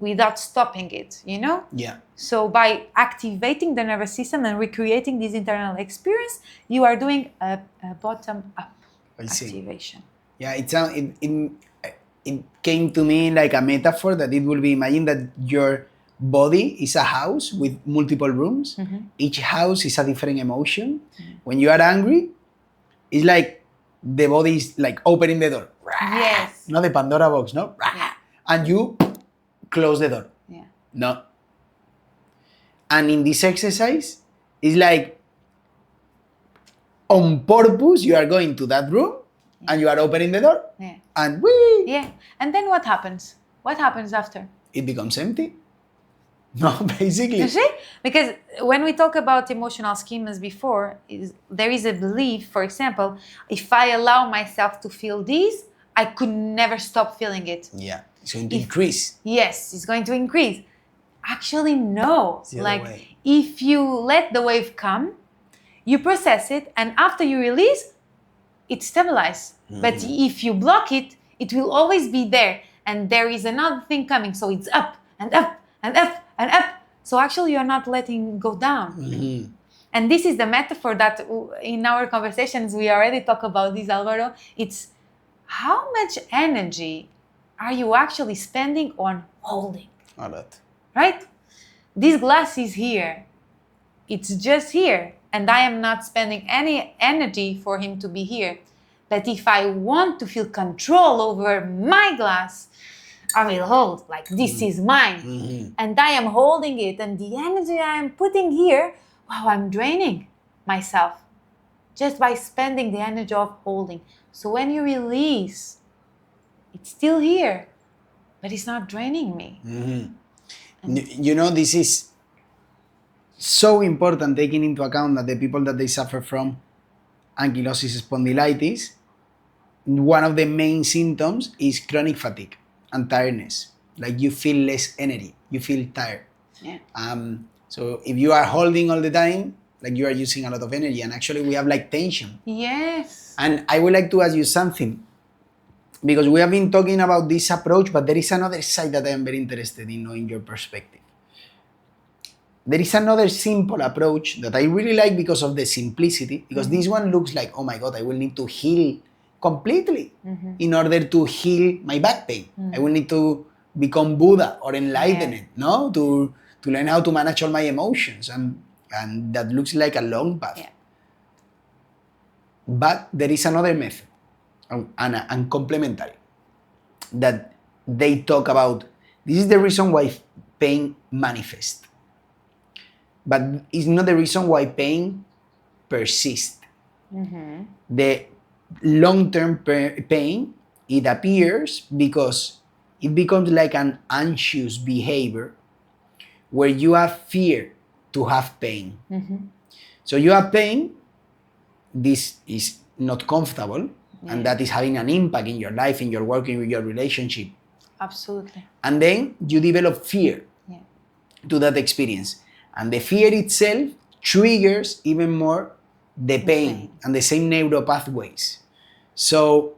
[SPEAKER 2] without stopping it, you know?
[SPEAKER 1] Yeah.
[SPEAKER 2] So by activating the nervous system and recreating this internal experience, you are doing a bottom-up activation.
[SPEAKER 1] Yeah, it came to me like a metaphor that it will be, imagine that your body is a house with multiple rooms. Each house is a different emotion. When you are angry, it's like the body is like opening the door.
[SPEAKER 2] Yes.
[SPEAKER 1] No, the Pandora box, no? And you close the door. No. And in this exercise, it's like on purpose, you are going to that room and you are opening the door. And
[SPEAKER 2] and then what happens? What happens after?
[SPEAKER 1] It becomes empty. No, basically.
[SPEAKER 2] You see? Because when we talk about emotional schemas before, there is a belief, for example, if I allow myself to feel this, I could never stop feeling it.
[SPEAKER 1] Yeah, it's going to increase.
[SPEAKER 2] Yes, it's going to increase. Actually, no.
[SPEAKER 1] It's the other way.
[SPEAKER 2] If you let the wave come, you process it, and after you release, it stabilizes. But if you block it, it will always be there, and there is another thing coming. So it's up and up and up and up. So actually, you're not letting go down. And this is the metaphor that in our conversations we already talk about this, Alvaro. It's how much energy are you actually spending on holding?
[SPEAKER 1] A lot.
[SPEAKER 2] Right? This glass is here. It's just here. And I am not spending any energy for him to be here. But if I want to feel control over my glass, I will hold, like this is mine. And I am holding it. And the energy I am putting here, wow, I'm draining myself just by spending the energy of holding. So when you release, it's still here, but it's not draining me.
[SPEAKER 1] You know, this is so important, taking into account that the people that they suffer from ankylosing spondylitis, one of the main symptoms is chronic fatigue and tiredness. Like you feel less energy, you feel tired. So if you are holding all the time, like you are using a lot of energy, and actually we have like tension.
[SPEAKER 2] Yes.
[SPEAKER 1] And I would like to ask you something, because we have been talking about this approach, but there is another side that I am very interested in knowing your perspective. there is another simple approach that I really like because of the simplicity, because this one looks like, oh my God, I will need to heal completely in order to heal my back pain. I will need to become Buddha or enlightened, no? To learn how to manage all my emotions. And that looks like a long path.
[SPEAKER 2] Yeah.
[SPEAKER 1] But there is another method, and complementary, that they talk about. This is the reason why pain manifests. But it's not the reason why pain persists. The long-term pain, it appears because it becomes like an anxious behavior where you have fear to have pain. So you have pain, this is not comfortable, and that is having an impact in your life, in your work, in your relationship.
[SPEAKER 2] Absolutely.
[SPEAKER 1] And then you develop fear to that experience. And the fear itself triggers even more the pain and the same neural pathways. So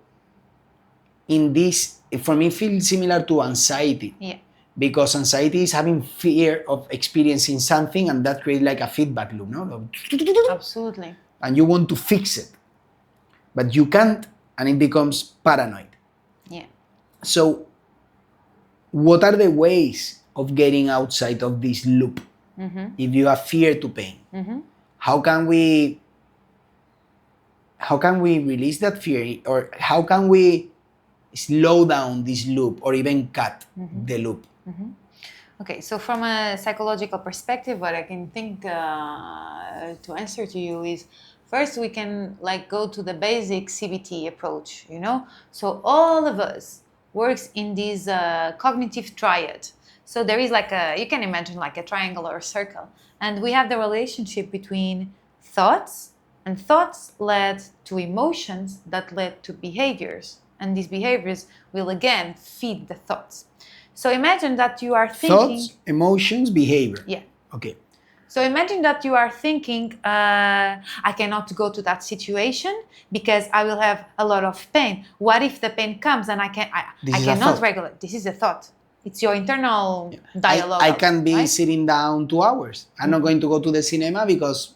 [SPEAKER 1] in this, for me, it feels similar to anxiety.
[SPEAKER 2] Yeah.
[SPEAKER 1] Because anxiety is having fear of experiencing something, and that creates like a feedback loop, no?
[SPEAKER 2] Absolutely.
[SPEAKER 1] And you want to fix it, but you can't, and it becomes paranoid.
[SPEAKER 2] Yeah.
[SPEAKER 1] So what are the ways of getting outside of this loop? If you have fear to pain, how can we release that fear, or how can we slow down this loop, or even cut the loop?
[SPEAKER 2] Okay, so from a psychological perspective, what I can think to answer to you is, first we can like go to the basic CBT approach, you know? So all of us works in this cognitive triad. So there is like you can imagine like a triangle or a circle. And we have the relationship between thoughts, and thoughts led to emotions that led to behaviors. And these behaviors will again feed the thoughts. So imagine that you are thinking...
[SPEAKER 1] Thoughts, emotions, behavior.
[SPEAKER 2] Yeah.
[SPEAKER 1] Okay.
[SPEAKER 2] So imagine that you are thinking, I cannot go to that situation because I will have a lot of pain. What if the pain comes and I cannot regulate? This is a thought. It's your internal dialogue.
[SPEAKER 1] I can be
[SPEAKER 2] right?
[SPEAKER 1] sitting down 2 hours. I'm not going to go to the cinema because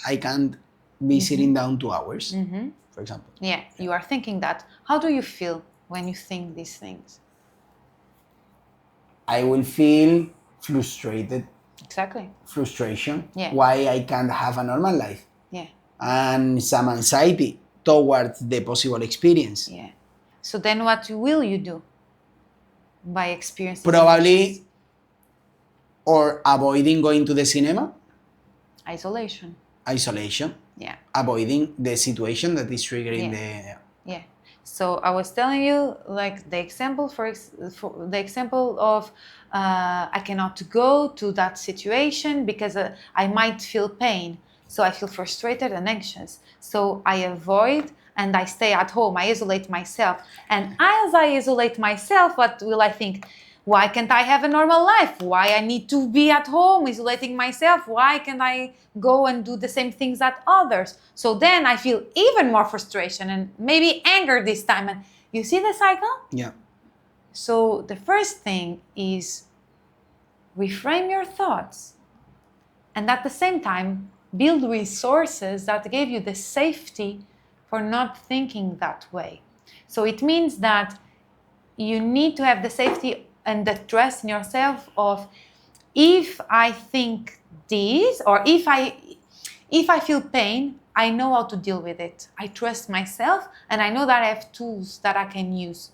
[SPEAKER 1] I can't be sitting down 2 hours, for example.
[SPEAKER 2] Yeah, you are thinking that. How do you feel when you think these things?
[SPEAKER 1] I will feel frustrated.
[SPEAKER 2] Exactly.
[SPEAKER 1] Frustration.
[SPEAKER 2] Yeah.
[SPEAKER 1] Why I can't have a normal life.
[SPEAKER 2] Yeah.
[SPEAKER 1] And some anxiety towards the possible experience.
[SPEAKER 2] Yeah. So then what will you do by experiencing
[SPEAKER 1] Probably,
[SPEAKER 2] emotions?
[SPEAKER 1] or avoiding going to the cinema.
[SPEAKER 2] Isolation.
[SPEAKER 1] Yeah. Avoiding the situation that is triggering
[SPEAKER 2] Yeah. So I was telling you, like the example for the example of I cannot go to that situation because I might feel pain. So I feel frustrated and anxious. So I avoid and I stay at home. I isolate myself. And as I isolate myself, what will I think? Why can't I have a normal life? Why I need to be at home isolating myself? Why can't I go and do the same things that others? So then I feel even more frustration and maybe anger this time. And you see the cycle?
[SPEAKER 1] Yeah.
[SPEAKER 2] So the first thing is reframe your thoughts. And at the same time, build resources that give you the safety for not thinking that way. So it means that you need to have the safety and the trust in yourself of, if I think this, or if I feel pain, I know how to deal with it. I trust myself and I know that I have tools that I can use,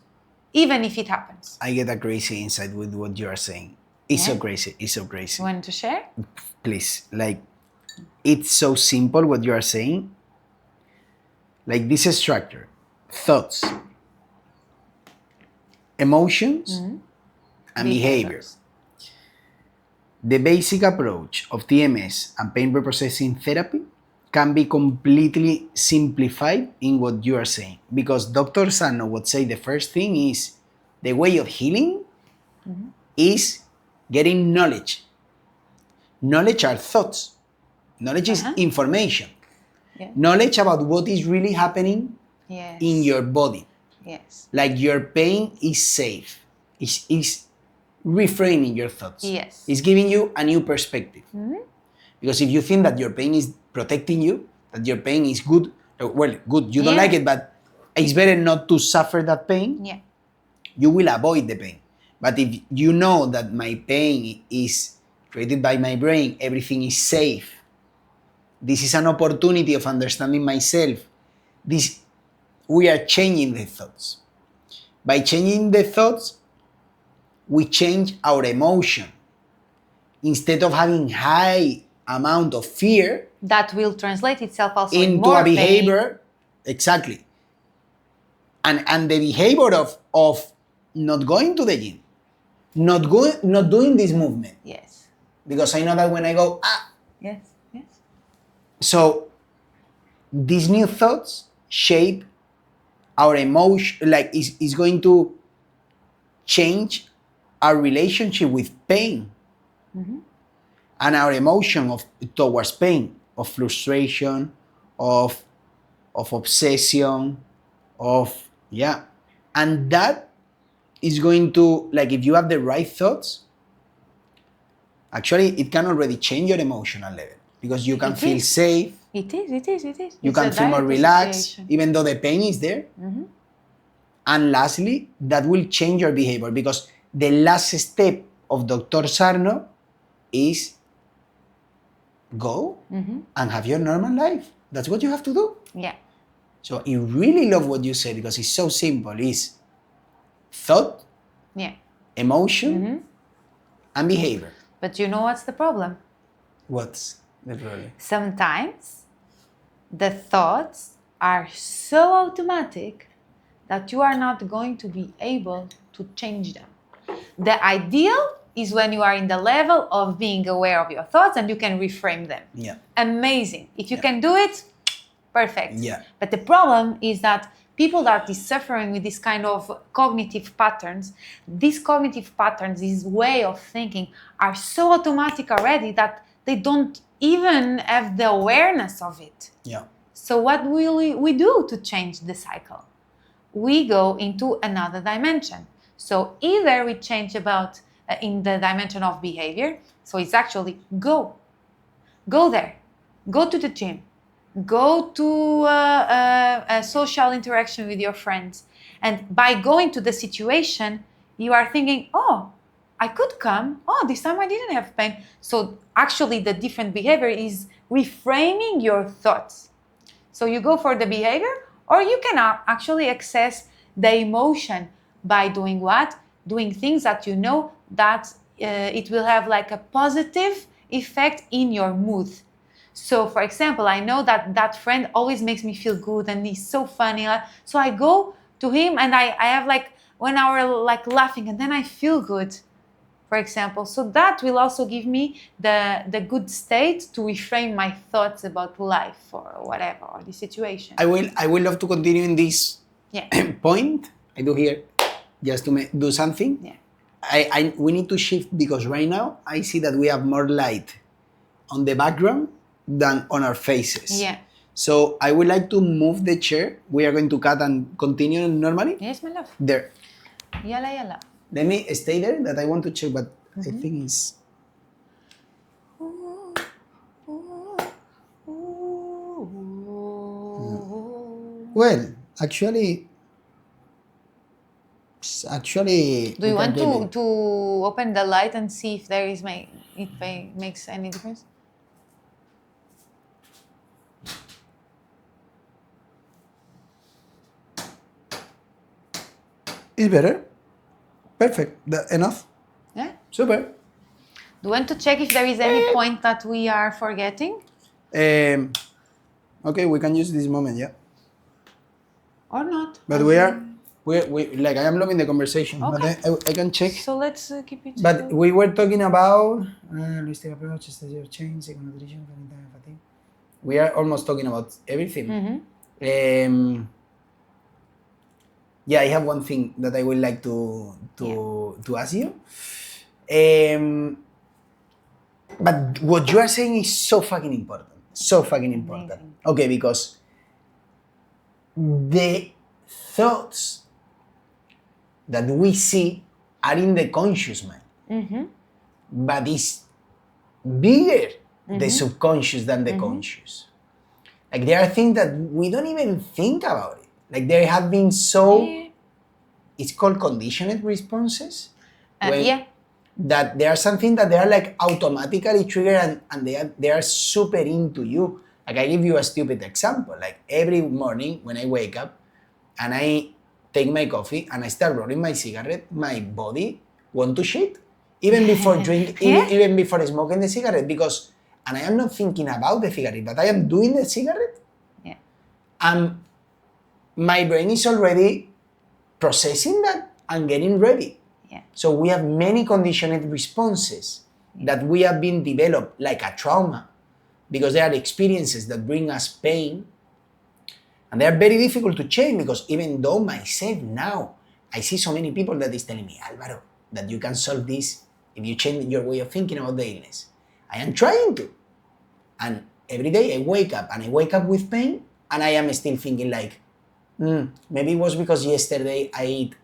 [SPEAKER 2] even if it happens.
[SPEAKER 1] I get a crazy insight with what you are saying. It's so crazy. It's so crazy.
[SPEAKER 2] You want to share?
[SPEAKER 1] Please. Like, it's so simple what you are saying. Like this structure: thoughts, emotions, and behaviors. The basic approach of TMS and pain reprocessing therapy can be completely simplified in what you are saying. Because Dr. Sano would say the first thing is the way of healing is getting knowledge. Knowledge are thoughts. Knowledge is information.
[SPEAKER 2] Yeah.
[SPEAKER 1] Knowledge about what is really happening in your body.
[SPEAKER 2] Yes.
[SPEAKER 1] Like your pain is safe. Is reframing your thoughts.
[SPEAKER 2] Yes.
[SPEAKER 1] It's giving you a new perspective. Because if you think that your pain is protecting you, that your pain is good, well, good, you don't like it, but it's better not to suffer that pain, you will avoid the pain. But if you know that my pain is created by my brain, everything is safe, this is an opportunity of understanding myself, we are changing the thoughts. By changing the thoughts, we change our emotion. Instead of having high amount of fear,
[SPEAKER 2] that will translate itself also in
[SPEAKER 1] into
[SPEAKER 2] more
[SPEAKER 1] a behavior,
[SPEAKER 2] pain.
[SPEAKER 1] exactly. And the behavior of not going to the gym, not doing this movement.
[SPEAKER 2] Yes.
[SPEAKER 1] Because I know that when I go,
[SPEAKER 2] Yes.
[SPEAKER 1] So these new thoughts shape our emotion, like is going to change our relationship with pain and our emotion towards pain, of frustration, of obsession, and that is going to, like, if you have the right thoughts, actually it can already change your emotional level, because you can feel safe.
[SPEAKER 2] It is.
[SPEAKER 1] You can feel more relaxed, even though the pain is there. And lastly, that will change your behavior, because the last step of Dr. Sarno is go and have your normal life. That's what you have to do.
[SPEAKER 2] Yeah.
[SPEAKER 1] So I really love what you said, because it's so simple. It's thought, emotion, and behavior.
[SPEAKER 2] But you know what's the problem?
[SPEAKER 1] What's the problem?
[SPEAKER 2] Sometimes the thoughts are so automatic that you are not going to be able to change them. The ideal is when you are in the level of being aware of your thoughts and you can reframe them.
[SPEAKER 1] Yeah.
[SPEAKER 2] Amazing. If you can do it, perfect.
[SPEAKER 1] Yeah.
[SPEAKER 2] But the problem is that people that is suffering with this kind of cognitive patterns, these cognitive patterns, this way of thinking, are so automatic already that they don't even have the awareness of it.
[SPEAKER 1] Yeah.
[SPEAKER 2] So what will we do to change the cycle? We go into another dimension. So either we change about in the dimension of behavior, so it's actually go there, go to the gym, go to a social interaction with your friends. And by going to the situation, you are thinking, oh, I could come. Oh, this time I didn't have pain. So actually the different behavior is reframing your thoughts. So you go for the behavior, or you can actually access the emotion by doing what? Doing things that you know that it will have like a positive effect in your mood. So for example, I know that friend always makes me feel good and he's so funny. So I go to him and I have like 1 hour like laughing, and then I feel good, for example. So that will also give me the good state to reframe my thoughts about life or whatever, or the situation.
[SPEAKER 1] I will love to continue in this point. I do here just to do something.
[SPEAKER 2] Yeah.
[SPEAKER 1] We need to shift, because right now I see that we have more light on the background than on our faces.
[SPEAKER 2] Yeah.
[SPEAKER 1] So I would like to move the chair. We are going to cut and continue normally.
[SPEAKER 2] Yes, my love.
[SPEAKER 1] There.
[SPEAKER 2] Yalla.
[SPEAKER 1] Let me stay there, that I want to check, but I think it's... Well, actually...
[SPEAKER 2] Do you want to open the light and see if there is if it makes any difference?
[SPEAKER 1] It's better. Perfect. Enough?
[SPEAKER 2] Yeah.
[SPEAKER 1] Super.
[SPEAKER 2] Do you want to check if there is any point that we are forgetting?
[SPEAKER 1] Okay, we can use this moment, yeah.
[SPEAKER 2] Or not.
[SPEAKER 1] But we like, I am loving the conversation,
[SPEAKER 2] Okay.
[SPEAKER 1] but I can check.
[SPEAKER 2] So let's keep it.
[SPEAKER 1] But we were talking about holistic approach, stage of change, second nutrition, fatigue. We are almost talking about everything. Yeah, I have one thing that I would like to ask you. But what you are saying is so fucking important. So fucking important.
[SPEAKER 2] Amazing.
[SPEAKER 1] Okay, because the thoughts that we see are in the conscious mind. but it's bigger, the subconscious, than the conscious. Like there are things that we don't even think about it. Like there have been it's called conditioned responses. That there are something that they are like automatically triggered and they are super into you. Like I give you a stupid example. Like every morning when I wake up and I take my coffee and I start rolling my cigarette, my body want to shit. Even before even before smoking the cigarette, because, and I am not thinking about the cigarette, but I am doing the cigarette.
[SPEAKER 2] Yeah.
[SPEAKER 1] And my brain is already processing that and getting ready.
[SPEAKER 2] Yeah.
[SPEAKER 1] So we have many conditioned responses that we have been developed like a trauma, because they are experiences that bring us pain, and they are very difficult to change. Because even though myself now, I see so many people that is telling me, Alvaro, that you can solve this if you change your way of thinking about the illness. I am trying to, and every day I wake up with pain, and I am still thinking like, maybe it was because yesterday I ate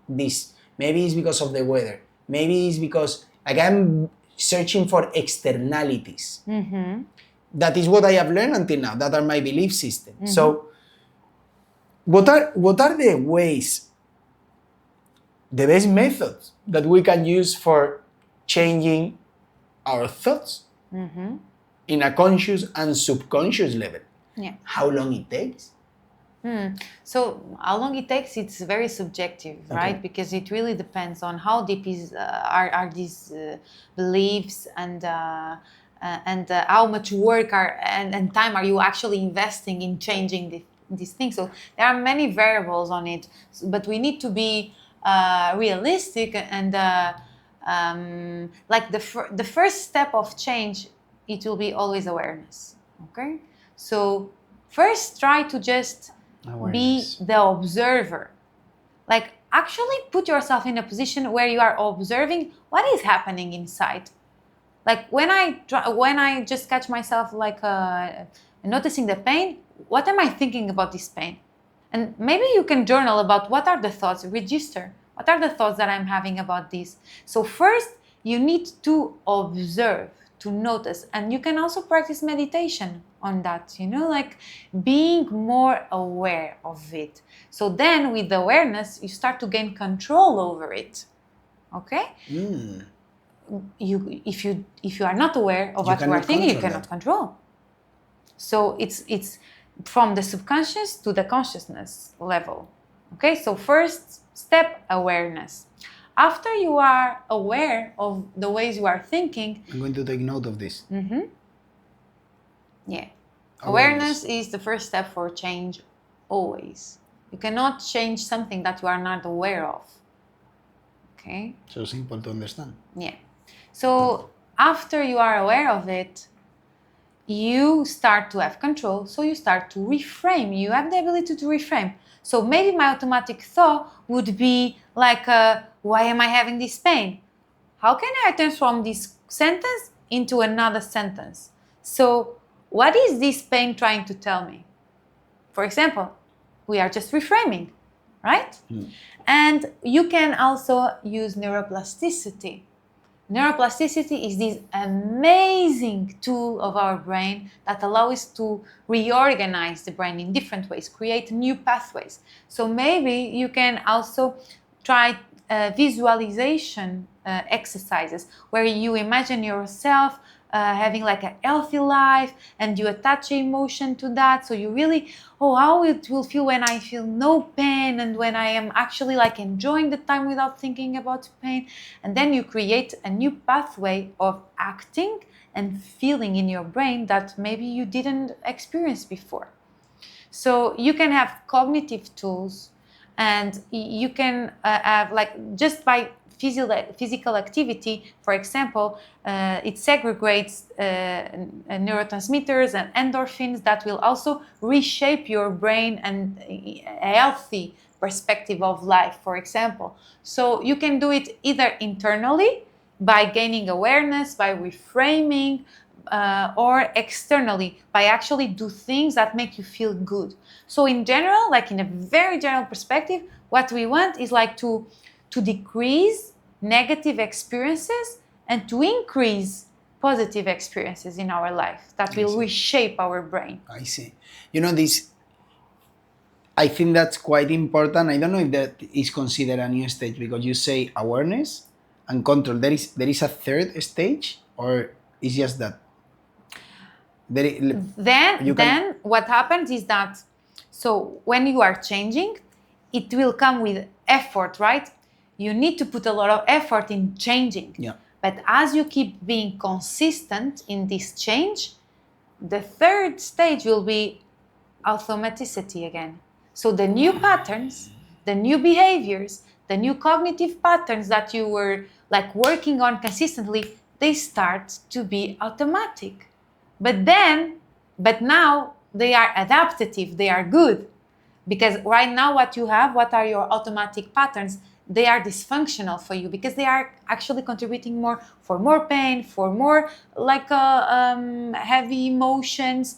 [SPEAKER 1] this. Maybe it's because of the weather. Maybe it's because, like, I'm searching for externalities. That is what I have learned until now. That are my belief system. So, what are the ways, the best methods that we can use for changing our thoughts in a conscious and subconscious level?
[SPEAKER 2] Yeah.
[SPEAKER 1] How long it takes?
[SPEAKER 2] So how long it takes, it's very subjective, right? Because it really depends on how deep are these beliefs, and how much work and time are you actually investing in changing these things. So there are many variables on it, but we need to be realistic, and like the first step of change, it will be always awareness. Okay, so first try to just be the observer. Like actually put yourself in a position where you are observing what is happening inside. Like when I just catch myself like noticing the pain, what am I thinking about this pain? And maybe you can journal about what are the thoughts, register. What are the thoughts that I'm having about this? So first you need to observe, to notice, and you can also practice meditation on that, like being more aware of it. So then with the awareness, you start to gain control over it. Okay? If you are not aware of what you are thinking, you cannot control. So it's from the subconscious to the consciousness level. Okay? So first step, awareness. After you are aware of the ways you are thinking,
[SPEAKER 1] I'm going to take note of this.
[SPEAKER 2] Yeah. Awareness is the first step for change, always. You cannot change something that you are not aware of. Okay?
[SPEAKER 1] So simple to understand.
[SPEAKER 2] Yeah. So after you are aware of it, you start to have control. So you start to reframe. You have the ability to reframe. So maybe my automatic thought would be like, why am I having this pain? How can I transform this sentence into another sentence? So what is this pain trying to tell me? For example, we are just reframing, right? And you can also use neuroplasticity. Neuroplasticity is this amazing tool of our brain that allows us to reorganize the brain in different ways, create new pathways. So maybe you can also try visualization exercises where you imagine yourself having like a healthy life, and you attach emotion to that. So you really, how it will feel when I feel no pain, and when I am actually like enjoying the time without thinking about pain. And then you create a new pathway of acting and feeling in your brain that maybe you didn't experience before. So you can have cognitive tools, and you can have like just by physical activity, for example, it segregates neurotransmitters and endorphins that will also reshape your brain and a healthy perspective of life, for example. So you can do it either internally by gaining awareness, by reframing, or externally by actually do things that make you feel good. So in general, like in a very general perspective, what we want is like to decrease negative experiences and to increase positive experiences in our life that will reshape our brain.
[SPEAKER 1] I see. This, I think that's quite important. I don't know if that is considered a new stage, because you say awareness and control. There is a third stage, or it's just that?
[SPEAKER 2] Then what happens is that, so when you are changing, it will come with effort, right? You need to put a lot of effort in changing.
[SPEAKER 1] Yeah.
[SPEAKER 2] But as you keep being consistent in this change, the third stage will be automaticity again. So the new patterns, the new behaviors, the new cognitive patterns that you were like working on consistently, they start to be automatic. But now they are adaptive, they are good. Because right now what are your automatic patterns? They are dysfunctional for you because they are actually contributing more pain, for more heavy emotions.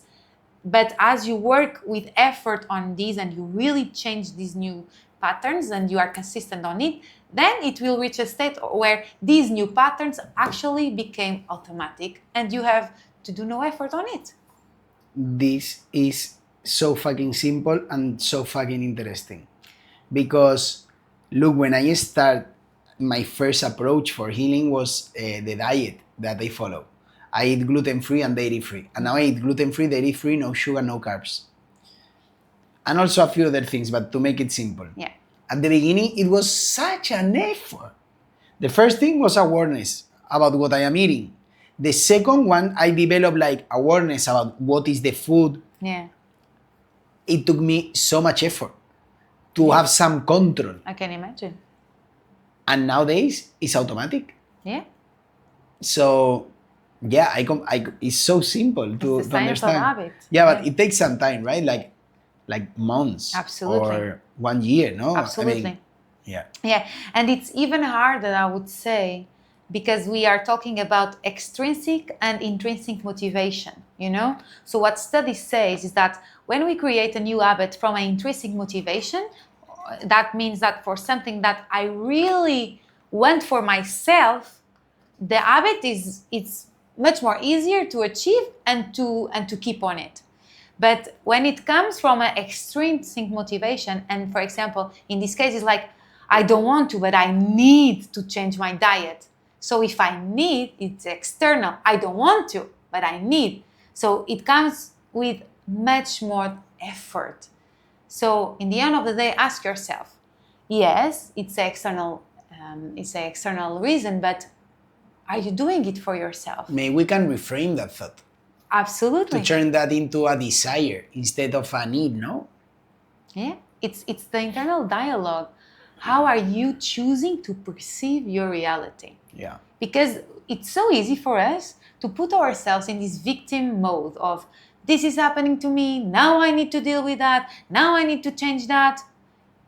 [SPEAKER 2] But as you work with effort on these and you really change these new patterns and you are consistent on it, then it will reach a state where these new patterns actually became automatic and you have to do no effort on it.
[SPEAKER 1] This is so fucking simple and so fucking interesting. Because, look, when I start, my first approach for healing was the diet that I follow. I eat gluten-free and dairy-free. And now I eat gluten-free, dairy-free, no sugar, no carbs. And also a few other things, but to make it simple.
[SPEAKER 2] Yeah.
[SPEAKER 1] At the beginning, it was such an effort. The first thing was awareness about what I am eating. The second one, I developed like awareness about what is the food.
[SPEAKER 2] Yeah.
[SPEAKER 1] It took me so much effort to have some control.
[SPEAKER 2] I can imagine.
[SPEAKER 1] And nowadays, it's automatic.
[SPEAKER 2] Yeah.
[SPEAKER 1] So, yeah, it's so simple to understand.
[SPEAKER 2] Habit.
[SPEAKER 1] Yeah, but it takes some time, right? Like months.
[SPEAKER 2] Absolutely.
[SPEAKER 1] Or 1 year, no?
[SPEAKER 2] Absolutely.
[SPEAKER 1] Yeah.
[SPEAKER 2] Yeah, and it's even harder, I would say, because we are talking about extrinsic and intrinsic motivation, So what study says is that when we create a new habit from an intrinsic motivation, that means that for something that I really want for myself, the habit it's much more easier to achieve and to keep on it. But when it comes from an extrinsic motivation, and for example, in this case, it's like, I don't want to, but I need to change my diet. So if I need, it's external. I don't want to, but I need. So it comes with much more effort. So in the end of the day, ask yourself, yes, it's an external reason, but are you doing it for yourself?
[SPEAKER 1] Maybe we can reframe that thought.
[SPEAKER 2] Absolutely.
[SPEAKER 1] To turn that into a desire instead of a need, no?
[SPEAKER 2] Yeah, it's the internal dialogue. How are you choosing to perceive your reality?
[SPEAKER 1] Yeah.
[SPEAKER 2] Because it's so easy for us to put ourselves in this victim mode of, this is happening to me, now I need to deal with that, now I need to change that.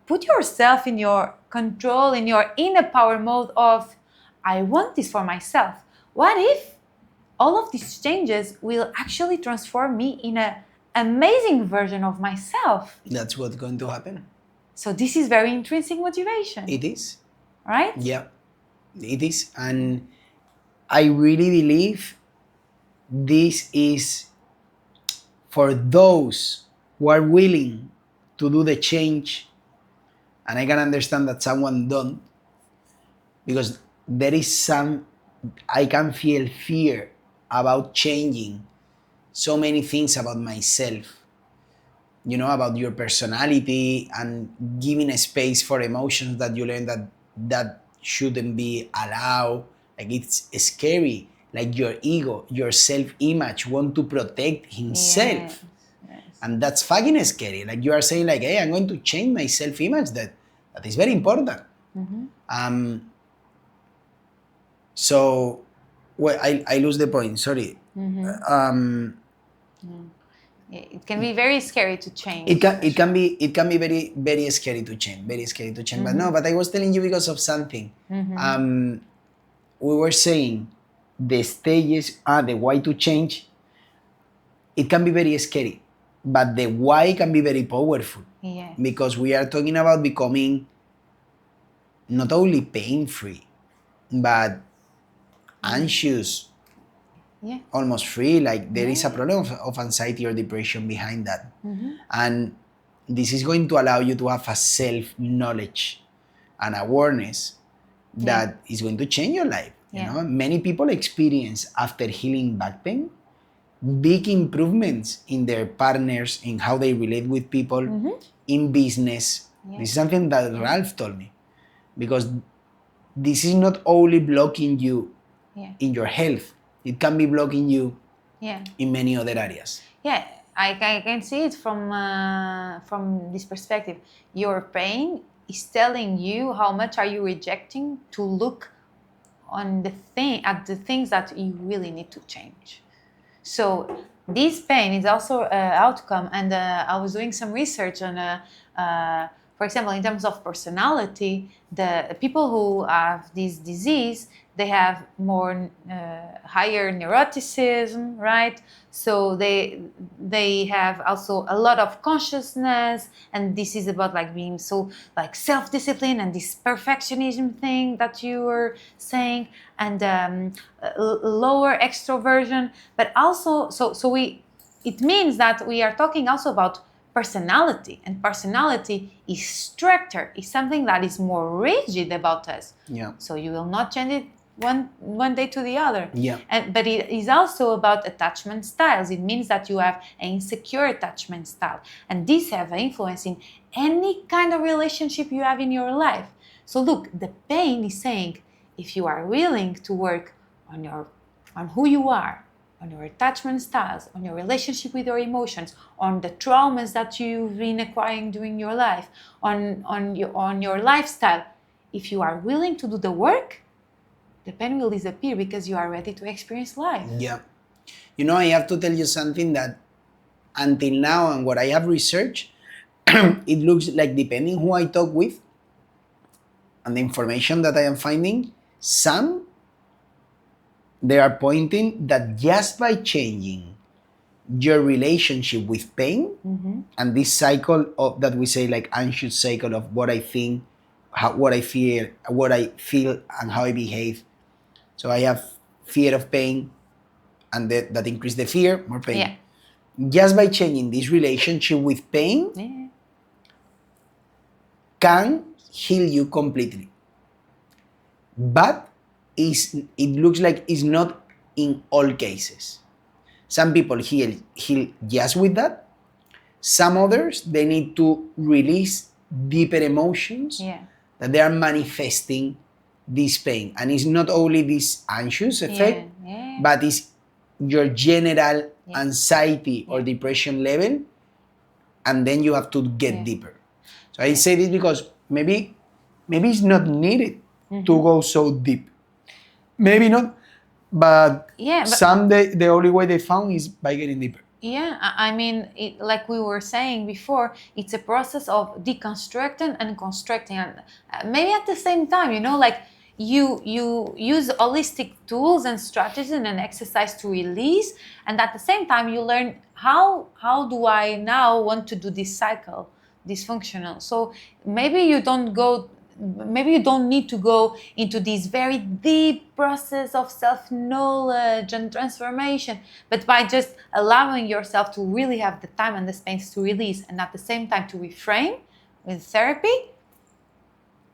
[SPEAKER 2] Put yourself in your control, in your inner power mode of, I want this for myself. What if all of these changes will actually transform me in an amazing version of myself?
[SPEAKER 1] That's what's going to happen.
[SPEAKER 2] So this is very intrinsic motivation.
[SPEAKER 1] It is.
[SPEAKER 2] Right?
[SPEAKER 1] Yeah, it is. And I really believe this is for those who are willing to do the change. And I can understand that someone don't, because there is I can feel fear about changing so many things about myself, about your personality, and giving a space for emotions that you learn that shouldn't be allowed. Like, it's scary. Like, your ego, your self-image want to protect himself.
[SPEAKER 2] Yes.
[SPEAKER 1] And that's fucking scary. Like, you are saying like, hey, I'm going to change my self-image. That is very important. Mm-hmm. So, well, I lose the point. Sorry.
[SPEAKER 2] Mm-hmm. It can be very scary to change.
[SPEAKER 1] It can be very, very scary to change. Very scary to change. Mm-hmm. But I was telling you because of something. Mm-hmm. We were saying the stages, the why to change. It can be very scary, but the why can be very powerful.
[SPEAKER 2] Yes.
[SPEAKER 1] Because we are talking about becoming not only pain-free, but anxious,
[SPEAKER 2] Yeah.
[SPEAKER 1] almost free, like there is a problem of anxiety or depression behind that. And this is going to allow you to have a self-knowledge and awareness that is going to change your life. You know, many people experience, after healing back pain, big improvements in their partners, in how they relate with people, in business. This is something that Ralph told me, because this is not only blocking you in your health, it can be blocking you in many other areas.
[SPEAKER 2] Yeah, I can see it from this perspective. Your pain is telling you how much are you rejecting to look on at the things that you really need to change. So this pain is also an outcome, and I was doing some research on, for example, in terms of personality, the people who have this disease, they have more higher neuroticism, right? So they have also a lot of consciousness, and this is about like being so like self-discipline and this perfectionism thing that you were saying, and lower extroversion, but also it means that we are talking also about personality, and personality is structure, is something that is more rigid about us.
[SPEAKER 1] Yeah.
[SPEAKER 2] So you will not change it one day to the other.
[SPEAKER 1] Yeah.
[SPEAKER 2] But it is also about attachment styles. It means that you have an insecure attachment style, and these have an influence in any kind of relationship you have in your life. So look, the pain is saying, if you are willing to work on who you are, on your attachment styles, on your relationship with your emotions, on the traumas that you've been acquiring during your life, on your lifestyle, if you are willing to do the work, the pain will disappear because you are ready to experience life.
[SPEAKER 1] Yeah. You know, I have to tell you something that until now, and what I have researched, it looks like, depending who I talk with and the information that I am finding, they are pointing that just by changing your relationship with pain, and this cycle of that we say like anxious cycle of what I think, what I feel, and how I behave. So I have fear of pain, and that increase the fear, more pain.
[SPEAKER 2] Yeah.
[SPEAKER 1] Just by changing this relationship with pain, can heal you completely. But it looks like it's not in all cases. Some people heal just with that. Some others, they need to release deeper emotions that they are manifesting this pain. And it's not only this anxious effect, but it's your general anxiety or depression level, and then you have to get deeper. So I say this because maybe it's not needed to go so deep. Maybe not, but the only way they found is by getting deeper.
[SPEAKER 2] Yeah, I mean, like we were saying before, it's a process of deconstructing and constructing, and maybe at the same time, you know, like you use holistic tools and strategies and exercise to release, and at the same time you learn how do I now want to do this cycle dysfunctional. So maybe you don't need to go into this very deep process of self-knowledge and transformation, but by just allowing yourself to really have the time and the space to release, and at the same time to reframe with therapy,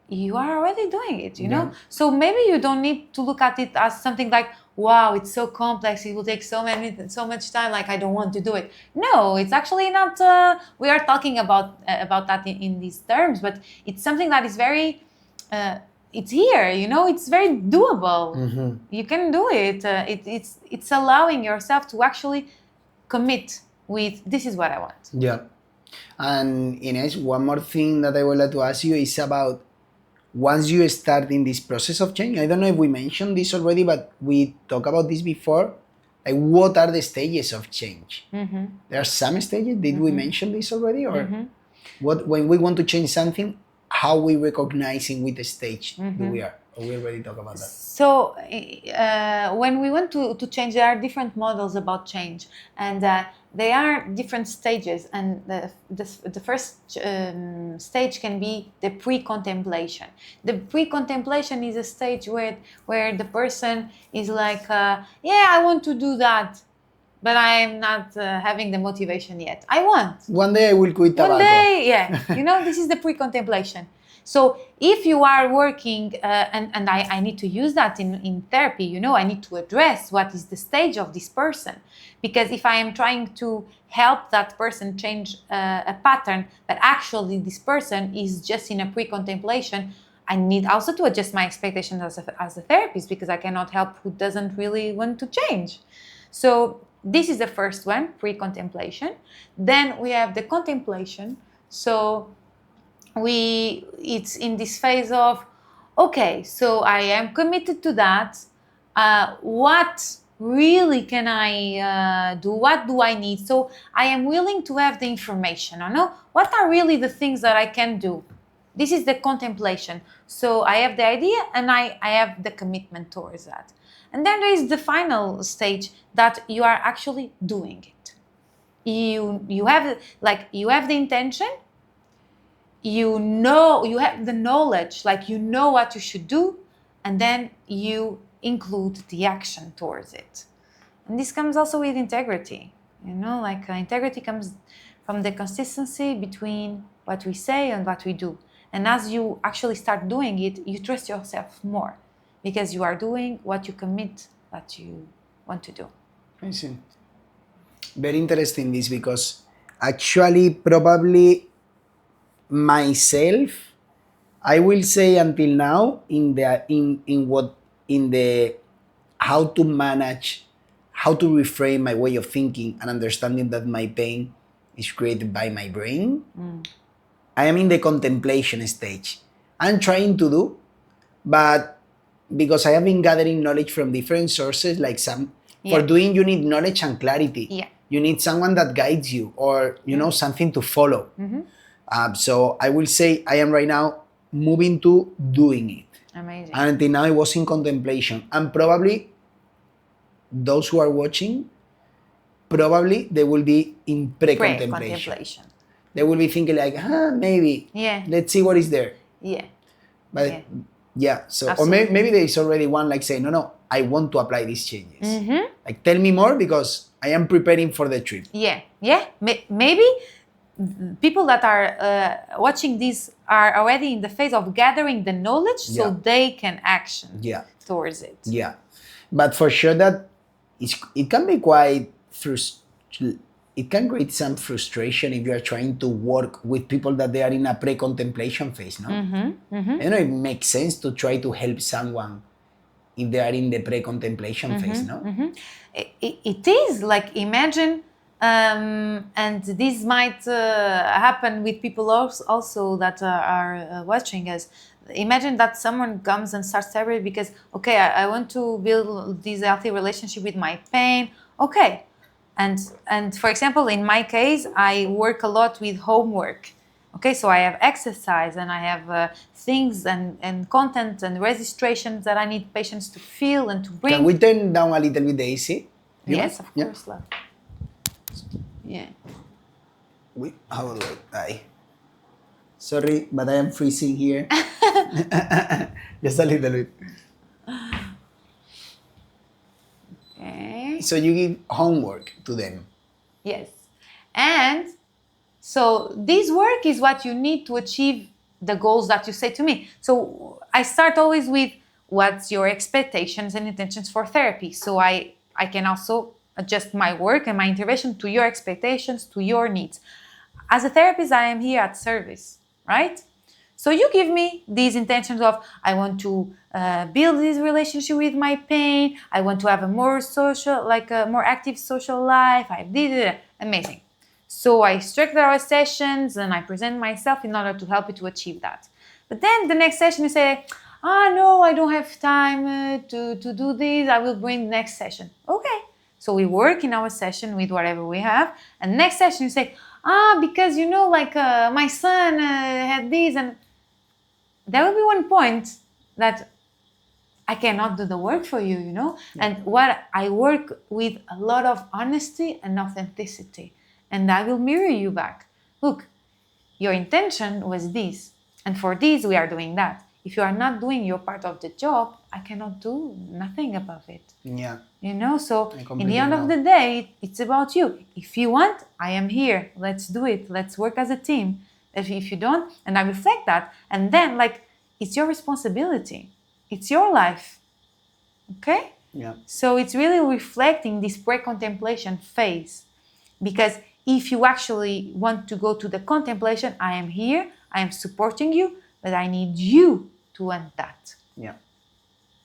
[SPEAKER 2] you are already doing it, you know? So maybe you don't need to look at it as something like, wow, it's so complex, it will take so much time, like I don't want to do it. No, it's actually not, we are talking about that in these terms, but it's something that is very, it's here, you know, it's very doable. You can do it. It's allowing yourself to actually commit with, this is what I want.
[SPEAKER 1] Yeah. And Inés, one more thing that I would like to ask you is about, once you start in this process of change, I don't know if we mentioned this already, but we talked about this before, like what are the stages of change? There are some stages, did we mention this already? Or when we want to change something, how we recognizing which stage we are? Or we already talked about that.
[SPEAKER 2] So when we want to change, there are different models about change, and there are different stages. And the first stage can be the pre-contemplation. The pre-contemplation is a stage where the person is like, yeah, I want to do that, but I am not having the motivation yet. I want.
[SPEAKER 1] One day I will quit tobacco.
[SPEAKER 2] One day, yeah. This is the pre-contemplation. So if you are working, and I need to use that in therapy, I need to address what is the stage of this person. Because if I am trying to help that person change a pattern, but actually this person is just in a pre-contemplation, I need also to adjust my expectations as a therapist, because I cannot help who doesn't really want to change. So this is the first one, pre-contemplation. Then we have the contemplation. So it's in this phase of, okay, so I am committed to that. What really can I do? What do I need? So I am willing to have the information. I know what are really the things that I can do. This is the contemplation. So I have the idea and I have the commitment towards that. And then there is the final stage that you are actually doing it. You have the intention, you have the knowledge, what you should do, and then you include the action towards it. And this comes also with integrity. Integrity comes from the consistency between what we say and what we do. And as you actually start doing it, you trust yourself more, because you are doing what you commit that you want to do.
[SPEAKER 1] I see. Very interesting this, because actually probably myself, I will say until now in the how to manage, how to reframe my way of thinking and understanding that my pain is created by my brain. I am in the contemplation stage. I'm trying to do, but because I have been gathering knowledge from different sources, for doing you need knowledge and clarity.
[SPEAKER 2] Yeah.
[SPEAKER 1] You need someone that guides you, or something to follow. So I will say I am right now moving to doing it.
[SPEAKER 2] Amazing.
[SPEAKER 1] And until now I was in contemplation. And probably those who are watching, probably they will be in pre-contemplation. They will be thinking like, maybe.
[SPEAKER 2] Yeah.
[SPEAKER 1] Let's see what is there.
[SPEAKER 2] Yeah.
[SPEAKER 1] But so
[SPEAKER 2] Absolutely.
[SPEAKER 1] or maybe there is already one saying, no, I want to apply these changes. Tell me more, because I am preparing for the trip.
[SPEAKER 2] Yeah. Maybe people that are watching this are already in the phase of gathering the knowledge, so they can action towards it.
[SPEAKER 1] Yeah, but for sure that it can be quite it can create some frustration if you are trying to work with people that they are in a pre-contemplation phase, no? It makes sense to try to help someone if they are in the pre-contemplation phase, no?
[SPEAKER 2] It is imagine, and this might happen with people also that are watching us. Imagine that someone comes and starts therapy because, okay, I want to build this healthy relationship with my pain. Okay. And for example, in my case, I work a lot with homework. Okay, so I have exercise and I have things and content and registrations that I need patients to feel and to bring.
[SPEAKER 1] Can we turn down a little bit the AC?
[SPEAKER 2] Yes, of course, love. Yeah.
[SPEAKER 1] How do I? Sorry, but I am freezing here. Just a little bit.
[SPEAKER 2] Okay.
[SPEAKER 1] So you give homework to them.
[SPEAKER 2] Yes. And so this work is what you need to achieve the goals that you say to me. So I start always with what's your expectations and intentions for therapy. So I can also adjust my work and my intervention to your expectations, to your needs. As a therapist, I am here at service, right? So you give me these intentions of, I want to build this relationship with my pain. I want to have a more social, a more active social life. I did it. Amazing. So I structure our sessions and I present myself in order to help you to achieve that. But then the next session you say, no, I don't have time to do this. I will bring the next session. Okay. So we work in our session with whatever we have. And next session you say, because my son had this. And there will be one point that I cannot do the work for you, you know? And what I work with a lot of honesty and authenticity. And I will mirror you back. Look, your intention was this. And for this, we are doing that. If you are not doing your part of the job, I cannot do nothing above it.
[SPEAKER 1] Yeah.
[SPEAKER 2] You know, so
[SPEAKER 1] I
[SPEAKER 2] in
[SPEAKER 1] completely
[SPEAKER 2] the end of
[SPEAKER 1] know.
[SPEAKER 2] the day, it's about you. If you want, I am here. Let's do it. Let's work as a team. If you don't, and I reflect that, and then like it's your responsibility. It's your life. Okay?
[SPEAKER 1] Yeah.
[SPEAKER 2] So it's really reflecting this pre-contemplation phase. Because if you actually want to go to the contemplation, I am here, I am supporting you, but I need you to want that.
[SPEAKER 1] Yeah.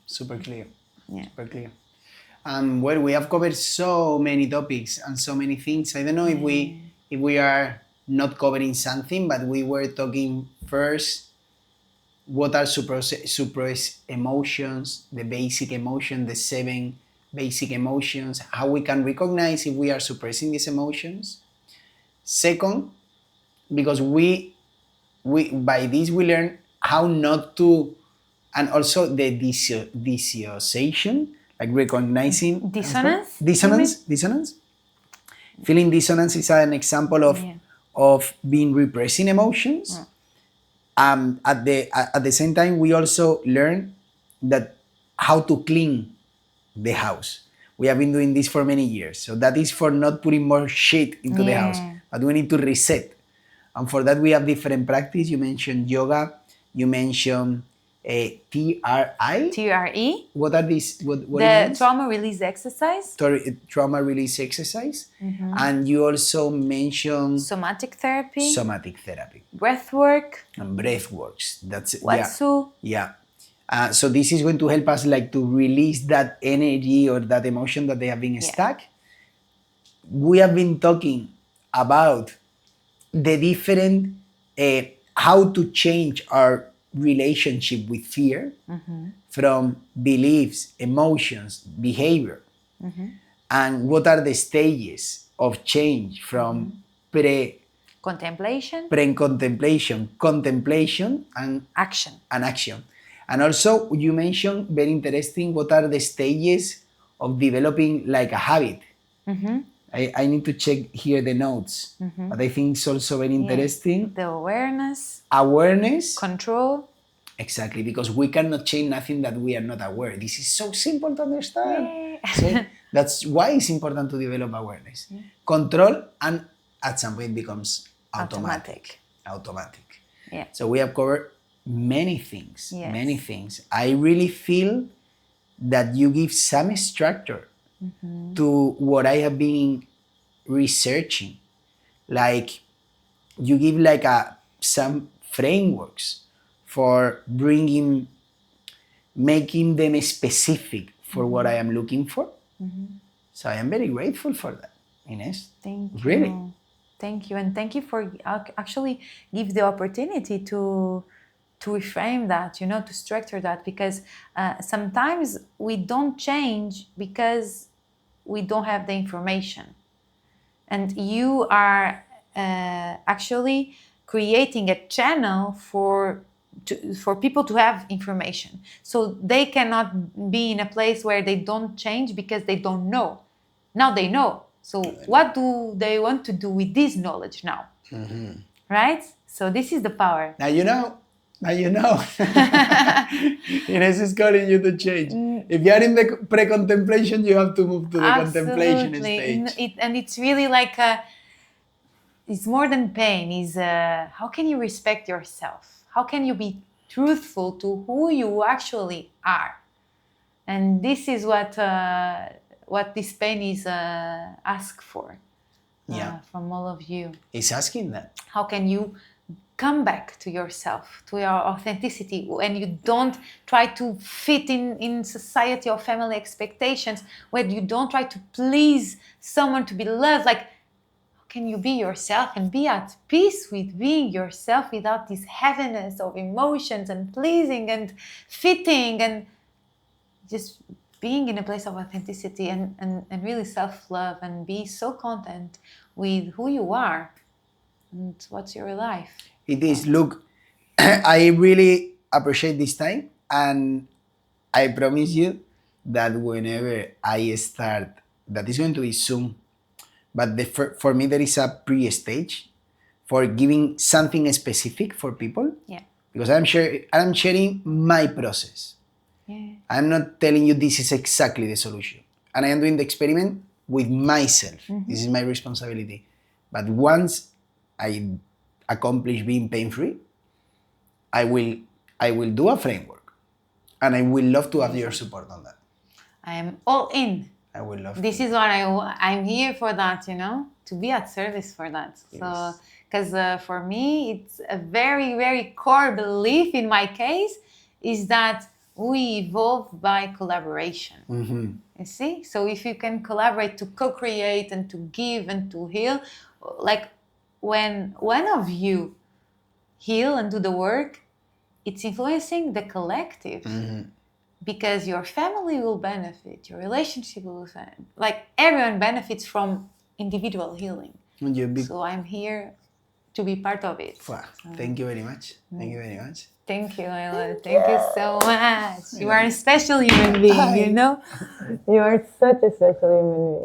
[SPEAKER 1] Super clear.
[SPEAKER 2] Yeah.
[SPEAKER 1] Super clear. Well, we have covered so many topics and so many things. I don't know if we are not covering something, but we were talking first what are suppressed emotions, the basic emotion, the 7 basic emotions, how we can recognize if we are suppressing these emotions. Second, because we by this we learn how not to, and also the dissociation, like recognizing dissonance. Feeling dissonance is an example of being repressing emotions. At the same time, we also learn that how to clean the house. We have been doing this for many years, so that is for not putting more shit into the house, but we need to reset. And for that, we have different practice. You mentioned yoga. You mentioned TRI.
[SPEAKER 2] TRE.
[SPEAKER 1] What are these? What
[SPEAKER 2] The trauma release exercise.
[SPEAKER 1] Trauma release exercise. And you also mentioned
[SPEAKER 2] Somatic therapy.
[SPEAKER 1] Breath work. And breath works. That's it.
[SPEAKER 2] Watsu.
[SPEAKER 1] Yeah. So this is going to help us like to release that energy or that emotion that they have been stuck. We have been talking about the different, how to change our relationship with fear from beliefs, emotions, behavior, and what are the stages of change from
[SPEAKER 2] contemplation,
[SPEAKER 1] contemplation, and
[SPEAKER 2] action.
[SPEAKER 1] And also, you mentioned very interesting. What are the stages of developing like a habit? I need to check here the notes, but I think it's also very interesting.
[SPEAKER 2] The awareness, control.
[SPEAKER 1] Exactly, because we cannot change nothing that we are not aware. This is so simple to understand. So that's why it's important to develop awareness. Control, and at some point becomes automatic.
[SPEAKER 2] Yeah.
[SPEAKER 1] So we have covered many things. I really feel that you give some structure to what I have been researching. Like you give like some frameworks for making them specific for what I am looking for. So I am very grateful for that, Inés.
[SPEAKER 2] Thank you.
[SPEAKER 1] Really.
[SPEAKER 2] Thank you. And thank you for actually give the opportunity to reframe that, you know, to structure that, because sometimes we don't change because we don't have the information. And you are actually creating a channel for people to have information. So they cannot be in a place where they don't change because they don't know. Now they know. So what do they want to do with this knowledge now? Right? So this is the power.
[SPEAKER 1] Now you know. Inés is calling you to change. If you are in the pre-contemplation, you have to move to the contemplation stage.
[SPEAKER 2] And it's really like it's more than pain. Is how can you respect yourself? How can you be truthful to who you actually are? And this is what this pain is ask for from all of you.
[SPEAKER 1] It's asking that.
[SPEAKER 2] How can you come back to yourself, to your authenticity, when you don't try to fit in society or family expectations, when you don't try to please someone to be loved? Like, how can you be yourself and be at peace with being yourself without this heaviness of emotions and pleasing and fitting, and just being in a place of authenticity and really self-love, and be so content with who you are and what's your life.
[SPEAKER 1] It is. Look, I really appreciate this time, and I promise you that whenever I start, that is going to be soon, but for me there is a pre-stage for giving something specific for people.
[SPEAKER 2] Yeah.
[SPEAKER 1] Because I'm sharing my process.
[SPEAKER 2] Yeah.
[SPEAKER 1] I'm not telling you this is exactly the solution. And I am doing the experiment with myself.
[SPEAKER 2] Mm-hmm.
[SPEAKER 1] This is my responsibility. But once I accomplish being pain-free, I will do a framework. And I will love to have your support on that.
[SPEAKER 2] I am all in.
[SPEAKER 1] I will love
[SPEAKER 2] This is what I'm here for that, to be at service for that.
[SPEAKER 1] Yes.
[SPEAKER 2] So, because for me, it's a very, very core belief in my case is that we evolve by collaboration.
[SPEAKER 1] Mm-hmm.
[SPEAKER 2] You see? So if you can collaborate to co-create and to give and to heal, like when one of you heal and do the work, it's influencing the collective.
[SPEAKER 1] Mm-hmm.
[SPEAKER 2] Because your family will benefit, your relationship will benefit. Like everyone benefits from individual healing. So I'm here to be part of it.
[SPEAKER 1] Wow. Thank you very much. Thank you very much.
[SPEAKER 2] Thank you, Ayla. Thank you so much. You are a special human being, You are such a special human being.